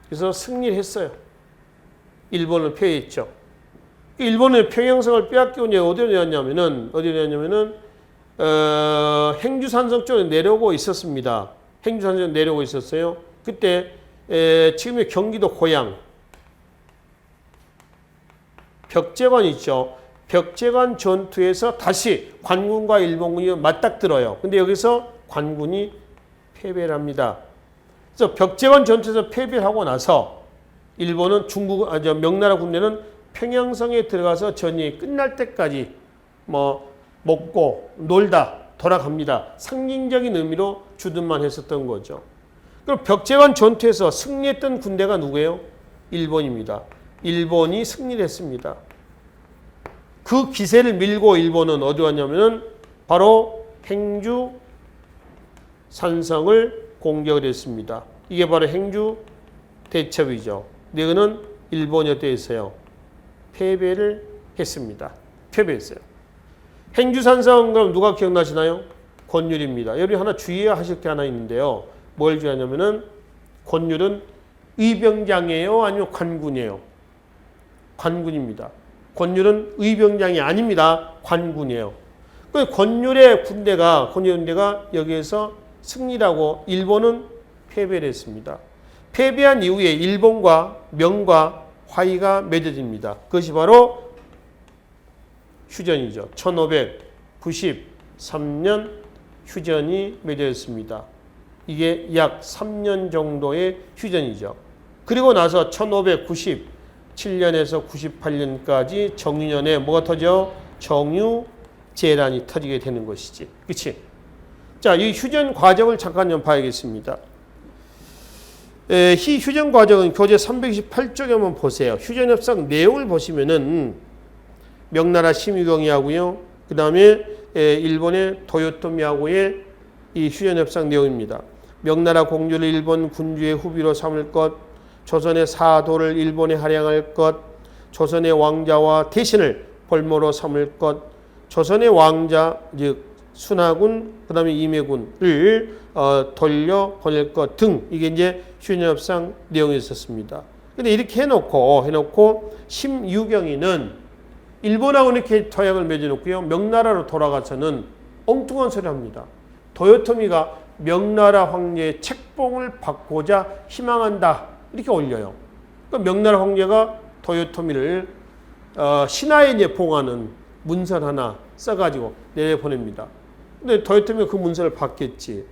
그래서 승리를 했어요. 일본을 패했죠. 일본은 평양성을 빼앗기고 어디로 내었냐면은 행주산성 쪽에 내려오고 있었습니다. 행주산성에 내려오고 있었어요. 그때 지금의 경기도 고양 벽제관 있죠. 벽제관 전투에서 다시 관군과 일본군이 맞닥뜨려요. 근데 여기서 관군이 패배를 합니다. 그래서 벽제관 전투에서 패배를 하고 나서 일본은 명나라 군대는 평양성에 들어가서 전이 끝날 때까지 먹고 놀다 돌아갑니다. 상징적인 의미로 주둔만 했었던 거죠. 그럼 벽제관 전투에서 승리했던 군대가 누구예요? 일본입니다. 일본이 승리를 했습니다. 그 기세를 밀고 일본은 어디 왔냐면은 바로 행주 산성을 공격을 했습니다. 이게 바로 행주 대첩이죠. 근데 이거는 일본이 어땠어요? 패배를 했습니다. 패배했어요. 행주 산성 그럼 누가 기억나시나요? 권율입니다. 여기 하나 주의해야 하실 게 하나 있는데요. 뭘 주의하냐면은 권율은 의병장이에요? 아니면 관군이에요? 관군입니다. 권율은 의병장이 아닙니다. 관군이에요. 그 권율의 군대가 여기에서 승리하고 일본은 패배를 했습니다. 패배한 이후에 일본과 명과 화의가 맺어집니다. 그것이 바로 휴전이죠. 1593년 휴전이 맺어졌습니다. 이게 약 3년 정도의 휴전이죠. 그리고 나서 1597년에서 98년까지 정유년에 뭐가 터져? 정유재란이 터지게 되는 것이지. 그치? 자, 이 휴전 과정을 잠깐 좀 봐야겠습니다. 이 휴전 과정은 교재 328쪽에 한번 보세요. 휴전협상 내용을 보시면은 명나라 심유경이하고요. 그 다음에 일본의 도요토미하고의 이 휴전협상 내용입니다. 명나라 공주를 일본 군주의 후비로 삼을 것, 조선의 사도를 일본에 할양할 것, 조선의 왕자와 대신을 볼모로 삼을 것, 조선의 왕자 즉 순하군 그 다음에 임해군을 돌려 보낼 것 등 이게 이제 휴전협상 내용이 있었습니다. 근데 이렇게 해놓고 심유경이는 일본하고 이렇게 토약을 맺어놓고요. 명나라로 돌아가서는 엉뚱한 소리 합니다. 도요토미가 명나라 황제의 책봉을 받고자 희망한다. 이렇게 올려요. 그러니까 명나라 황제가 도요토미를 신하에 이제 봉하는 문서 하나 써가지고 내려보냅니다. 근데 도요토미가 그 문서를 받겠지.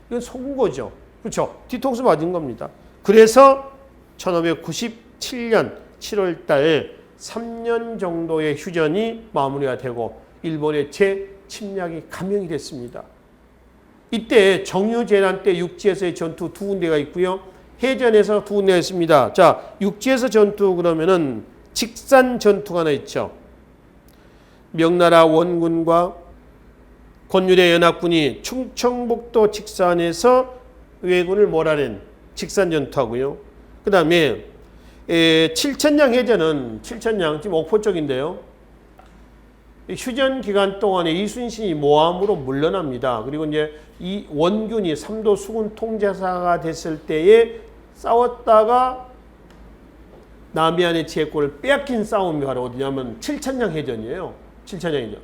이건 속은 거죠. 그렇죠? 뒤통수 맞은 겁니다. 그래서 1597년 7월 달 3년 정도의 휴전이 마무리가 되고 일본의 재침략이 감행이 됐습니다. 이때 정유재란 때 육지에서의 전투 두 군데가 있고요. 해전에서 두 군데가 있습니다. 자, 육지에서 전투 그러면은 직산 전투가 하나 있죠. 명나라 원군과 권율의 연합군이 충청북도 직산에서 왜군을 몰아낸 직산 전투하고요. 그 다음에 칠천량 해전은 칠천량 지금 옥포 쪽인데요. 휴전 기간 동안에 이순신이 모함으로 물러납니다. 그리고 이제 이 원균이 삼도 수군 통제사가 됐을 때에 싸웠다가 남해안의 지혜권을 빼앗긴 싸움이 바로 어디냐면 칠천량 해전이에요. 칠천량 해전.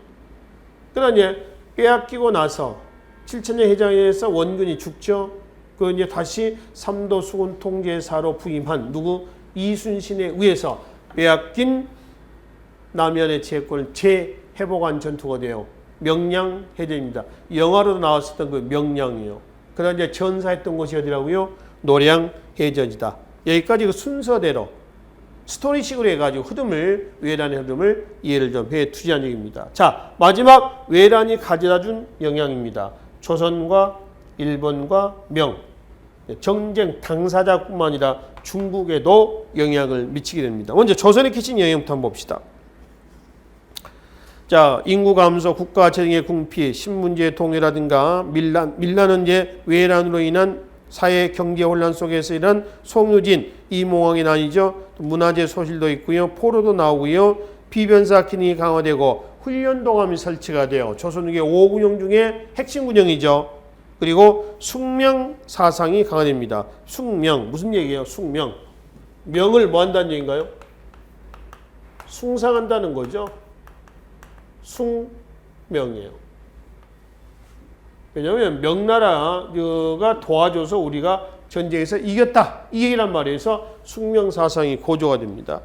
그러나 이제 빼앗기고 나서 칠천량 해전에서 원균이 죽죠. 그 이제 다시 삼도 수군 통제사로 부임한 누구 이순신에 의해서 빼앗긴 남해안의 지혜권을 재회복한 전투가 돼요. 명량해전입니다. 영화로도 나왔었던 그 명량이에요. 그다음 이제 전사했던 곳이 어디라고요? 노량해전이다. 여기까지 그 순서대로 스토리식으로 해가지고 외란의 흐름을 이해를 좀 해 투지한 얘기입니다. 자, 마지막 외란이 가져다준 영향입니다. 조선과 일본과 명, 정쟁 당사자뿐만 아니라 중국에도 영향을 미치게 됩니다. 먼저 조선에 끼친 영향부터 한번 봅시다. 자, 인구 감소, 국가 재정의 궁피, 신문제의 동요라든가 밀란은 이제 외란으로 인한 사회 경제 혼란 속에서 일어난 송유진, 이몽왕의 난이죠. 문화재 소실도 있고요. 포로도 나오고요. 비변사 기능이 강화되고 훈련동함이 설치가 돼요. 조선국의 5군영 중에 핵심 군영이죠. 그리고 숙명 사상이 강화됩니다. 숙명 무슨 얘기예요? 숙명. 명을 뭐 한다는 얘기인가요? 숭상한다는 거죠. 숙명이에요. 왜냐하면 명나라가 도와줘서 우리가 전쟁에서 이겼다. 이 얘기란 말이어서 숙명사상이 고조가 됩니다.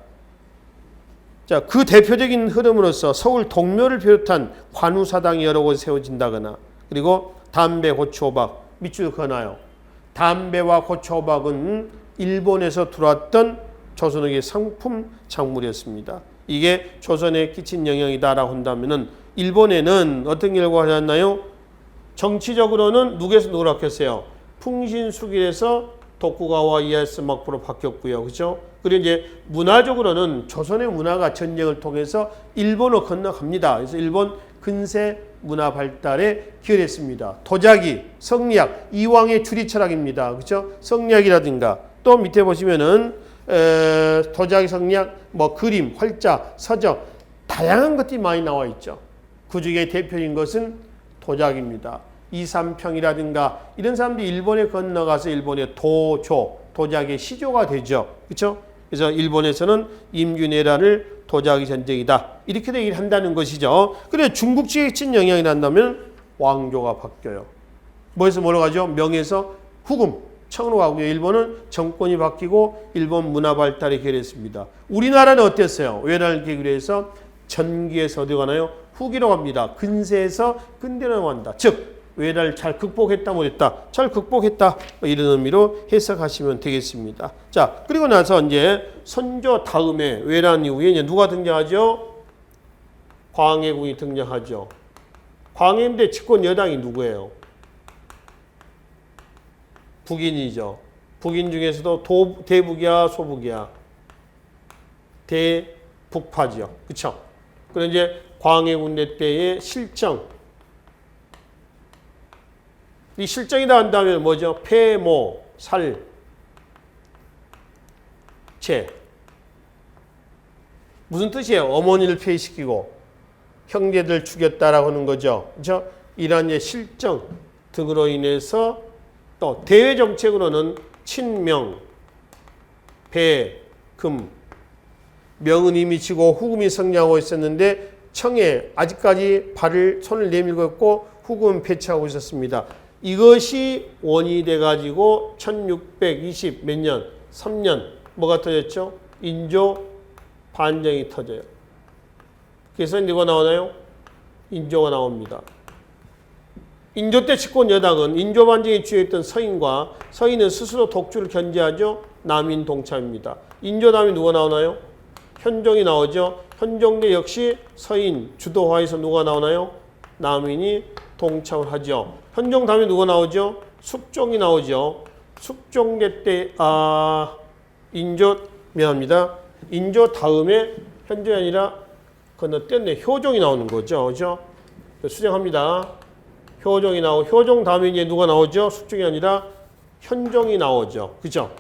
자, 그 대표적인 흐름으로서 서울 동묘를 비롯한 관우사당이 여러 곳에 세워진다거나 그리고 담배, 고추, 호박 밑줄을 그어놔요. 담배와 고추, 호박은 일본에서 들어왔던 조선의 상품 작물이었습니다. 이게 조선에 끼친 영향이다라고 한다면은 일본에는 어떤 결과가 나왔나요? 정치적으로는 누구에서 누구로 바뀌었어요? 풍신수길에서 도쿠가와 이에야스 막부로 바뀌었고요. 그렇죠? 그리고 이제 문화적으로는 조선의 문화가 전쟁을 통해서 일본으로 건너갑니다. 그래서 일본 근세 문화 발달에 기여했습니다. 도자기, 성리학, 이왕의 주리 철학입니다. 그렇죠? 성리학이라든가 또 밑에 보시면은 도자기, 성리학, 뭐 그림, 활자, 서적 다양한 것들이 많이 나와 있죠. 그 중에 대표적인 것은 도자기입니다. 이삼평이라든가 이런 사람들이 일본에 건너가서 일본의 도자기의 시조가 되죠. 그렇죠? 그래서 일본에서는 임균애란을 도자기 전쟁이다. 이렇게 얘기를 한다는 것이죠. 그래 중국 측에 친 영향이 난다면 왕조가 바뀌어요. 뭐에서 뭐로 가죠? 명에서 후금, 청으로 가고요. 일본은 정권이 바뀌고 일본 문화 발달에 기여했습니다. 우리나라는 어땠어요? 외란을 계기로 해서 전기에서 어디 가나요? 후기로 갑니다. 근세에서 근대로 간다. 즉 외란을 잘 극복했다 못했다. 잘 극복했다. 이런 의미로 해석하시면 되겠습니다. 자, 그리고 나서 이제 선조 다음에 외란 이후에 이제 누가 등장하죠? 광해군이 등장하죠. 광해인데 집권 여당이 누구예요? 북인이죠. 북인 중에서도 대북이야, 소북이야? 대북파죠. 그렇죠? 그리고 이제 광해군대 때의 실정. 이 실정이다 한다면 뭐죠? 폐모, 살, 제. 무슨 뜻이에요? 어머니를 폐위시키고 형제들 죽였다라고 하는 거죠. 그렇죠? 이러한 실정 등으로 인해서 또 대외 정책으로는 친명, 배, 금, 명은 이미 지고 후금이 성장하고 있었는데 청에 아직까지 손을 내밀고 있고 후금은 배치하고 있었습니다. 이것이 원인이 돼가지고 1620 몇 년, 3년 뭐가 터졌죠? 인조 반정이 터져요. 그래서 누가 나오나요? 인조가 나옵니다. 인조 때 집권 여당은 인조 반정에 주요했던 서인과 서인은 스스로 독주를 견제하죠. 남인 동참입니다. 인조 다음에 누가 나오나요? 현종이 나오죠. 현종 때 역시 서인 주도하에서 누가 나오나요? 남인이 동참을 하죠. 현종 다음에 누가 나오죠? 숙종이 나오죠. 숙종제 때 미안합니다. 인조 다음에 현종이 아니라 건너뛰었네. 효종이 나오는 거죠. 그죠? 수정합니다. 효종이 나오고 효종 다음에 이제 누가 나오죠? 숙종이 아니라 현종이 나오죠. 그죠?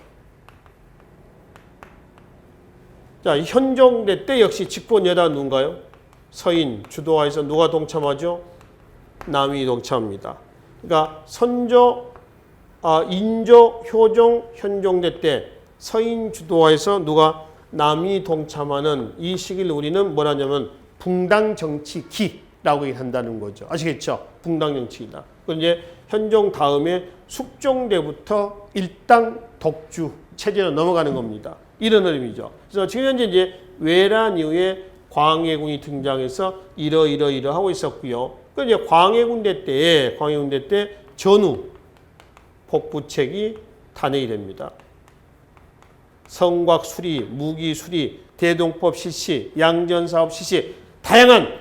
자, 현종대 때 역시 직권 여당 누군가요? 서인, 주도하에서 누가 동참하죠? 남이 동참합니다. 그러니까 선조, 인조, 효종, 현종대 때 서인 주도하에서 누가 남이 동참하는 이 시기를 우리는 뭐라 하냐면 붕당정치기라고 한다는 거죠. 아시겠죠? 붕당정치기다. 그럼 이제 현종 다음에 숙종대부터 일당 독주 체제로 넘어가는 겁니다. 이런 흐름이죠. 그래서 지금 현재 이제 외란 이후에 광해군이 등장해서 이러하고 있었고요. 그 이제 광해군대 때 전후 복부책이 탄핵이 됩니다. 성곽 수리, 무기 수리, 대동법 실시, 양전사업 실시, 다양한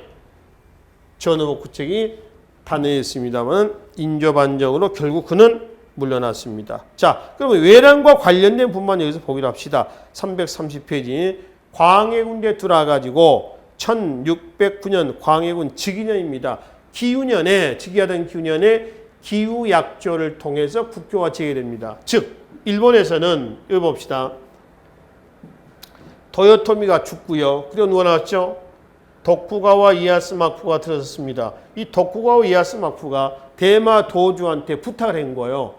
전후 복부책이 탄핵했습니다만 인조반정으로 결국 그는 물러났습니다. 자, 그러면 외란과 관련된 부분만 여기서 보기로 합시다. 330페이지 광해군대 들어와가지고 1609년 광해군 즉위년입니다. 기후년에 즉위하던 기후년에 기후약조를 통해서 국교가 재개됩니다. 즉 일본에서는 여기 봅시다. 도요토미가 죽고요. 그리고 누가 나왔죠? 도쿠가와 이에야스 막부가 들어섰습니다. 이 도쿠가와 이에야스 막부가 대마 도주한테 부탁을 한 거예요.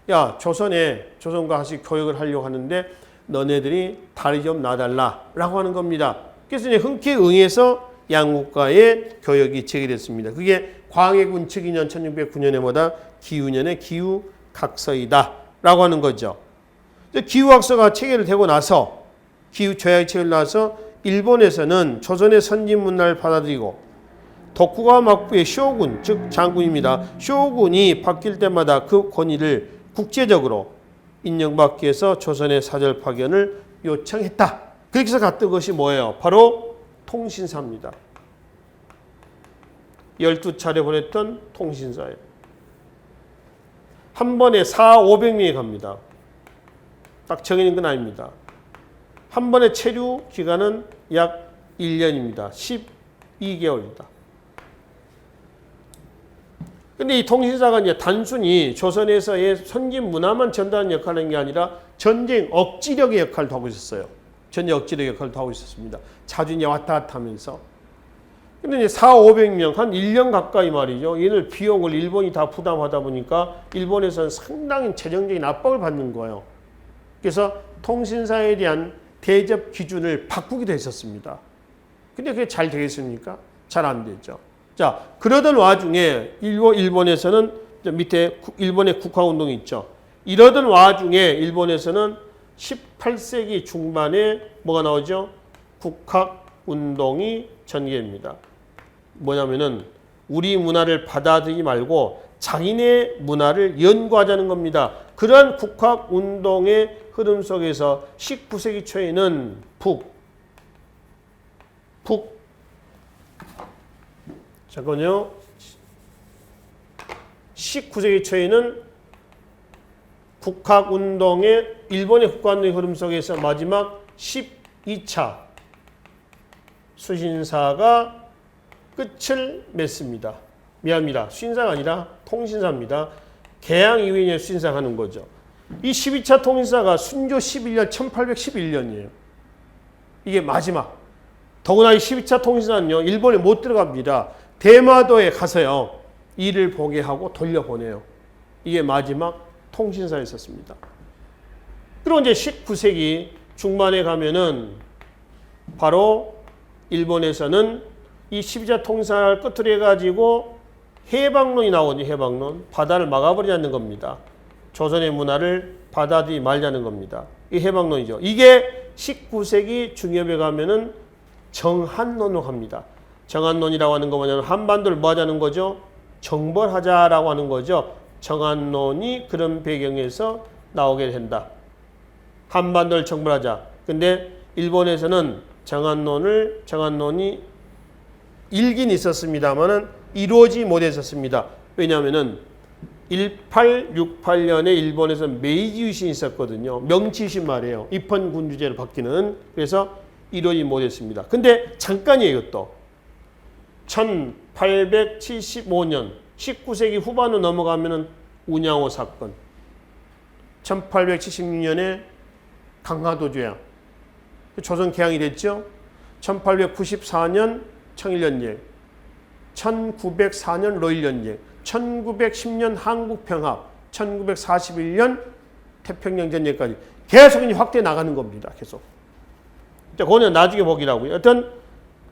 야, 조선과 같이 교역을 하려고 하는데 너네들이 다리 좀 놔달라라고 하는 겁니다. 그래서 이제 흔쾌히 응해서 양국과의 교역이 재개됐습니다. 그게 광해군 즉위년 1609년에 뭐다? 기후년의 기후각서이다라고 하는 거죠. 기후각서가 체결이 되고 나서 기후조약이 체결이 나서 일본에서는 조선의 선진 문화를 받아들이고 도쿠가와 막부의 쇼군, 즉 장군입니다. 쇼군이 바뀔 때마다 그 권위를 국제적으로 인정받기 위해서 조선의 사절 파견을 요청했다. 그렇게 해서 갔던 것이 뭐예요? 바로 통신사입니다. 12차례 보냈던 통신사예요. 한 번에 400~500명이 갑니다. 딱 정해진 건 아닙니다. 한 번의 체류 기간은 약 1년입니다. 12개월입니다. 근데 이 통신사가 이제 단순히 조선에서의 선진 문화만 전달하는 역할을 한 게 아니라 전쟁 억지력의 역할도 하고 있었어요. 전쟁 억지력 역할도 하고 있었습니다. 자주 이제 왔다 갔다 하면서. 근데 이제 400~500명, 한 1년 가까이 말이죠. 얘들 비용을 일본이 다 부담하다 보니까 일본에서는 상당히 재정적인 압박을 받는 거예요. 그래서 통신사에 대한 대접 기준을 바꾸기도 했었습니다. 근데 그게 잘 되겠습니까? 잘 안 되죠. 자, 그러던 와중에 일본에서는 밑에 일본의 국화운동이 있죠. 이러던 와중에 일본에서는 18세기 중반에 뭐가 나오죠? 국학운동이 전개됩니다. 뭐냐면은 우리 문화를 받아들이지 말고 자기네 문화를 연구하자는 겁니다. 그러한 국학운동의 흐름 속에서 19세기 초에는 잠깐만요. 19세기 초에는 국학운동의 일본의 국가운동의 흐름 속에서 마지막 12차 수신사가 끝을 맺습니다. 미안합니다. 수신사가 아니라 통신사입니다. 개항 이후에 수신사 하는 거죠. 이 12차 통신사가 순조 11년 1811년이에요. 이게 마지막. 더구나 이 12차 통신사는요. 일본에 못 들어갑니다. 대마도에 가서요. 일을 보게 하고 돌려보내요. 이게 마지막 통신사였었습니다. 그리고 이제 19세기 중반에 가면은 바로 일본에서는 이 12차 통신사를 끝으로 해가지고 해방론이 나오니 해방론. 바다를 막아버리자는 겁니다. 조선의 문화를 받아들이지 말자는 겁니다. 이 해방론이죠. 이게 19세기 중엽에 가면은 정한론으로 갑니다. 정한론이라고 하는 거 뭐냐면 한반도를 뭐 하자는 거죠? 정벌하자라고 하는 거죠. 정한론이 그런 배경에서 나오게 된다. 한반도를 정벌하자. 근데 일본에서는 정한론이 일긴 있었습니다만은 이루어지지 못했었습니다. 왜냐하면은 1868년에 일본에서 메이지 유신이 있었거든요. 명치 유신 말이에요. 입헌군주제로 바뀌는. 그래서 이루어지지 못했습니다. 근데 잠깐이에요, 이것도. 1875년 19세기 후반으로 넘어가면은 운양호 사건, 1876년에 강화도 조약, 조선 개항이 됐죠. 1894년 청일연쟁, 1904년 로일연쟁, 1910년 한국평합, 1941년 태평양전쟁까지 계속 이제 확대해 나가는 겁니다. 계속. 그거는 나중에 보기라고요. 어떤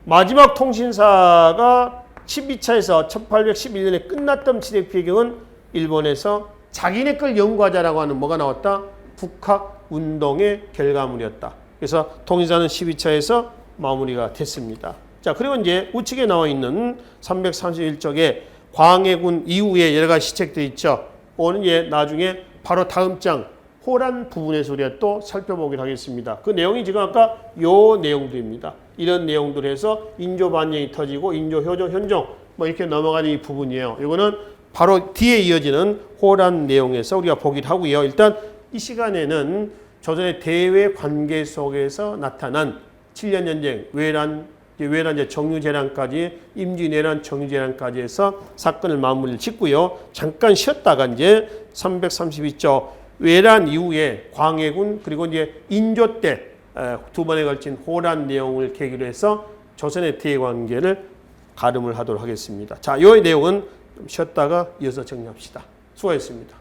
마지막 통신사가 12차에서 1811년에 끝났던 지력 배경은 일본에서 자기네 걸 연구하자라고 하는 뭐가 나왔다? 북학운동의 결과물이었다. 그래서 통신사는 12차에서 마무리가 됐습니다. 자, 그리고 이제 우측에 나와 있는 331쪽에 광해군 이후에 여러 가지 시책들이 있죠. 오는 예 나중에 바로 다음 장 호란 부분에서 우리가 또 살펴보기로 하겠습니다. 그 내용이 지금 아까 요 내용들입니다. 이런 내용들 해서 인조 반정이 터지고 인조 효종 현종 뭐 이렇게 넘어가는 이 부분이에요. 이거는 바로 뒤에 이어지는 호란 내용에서 우리가 보기로 하고요. 일단 이 시간에는 조선의 대외 관계 속에서 나타난 7년 전쟁, 외란 이제 정유재난까지 임진왜란 정유재난까지 해서 사건을 마무리를 짓고요. 잠깐 쉬었다가 이제 332쪽 외란 이후에 광해군 그리고 이제 인조 때 두 번에 걸친 호란 내용을 계기로 해서 조선의 대외 관계를 가름을 하도록 하겠습니다. 자, 이 내용은 좀 쉬었다가 이어서 정리합시다. 수고했습니다.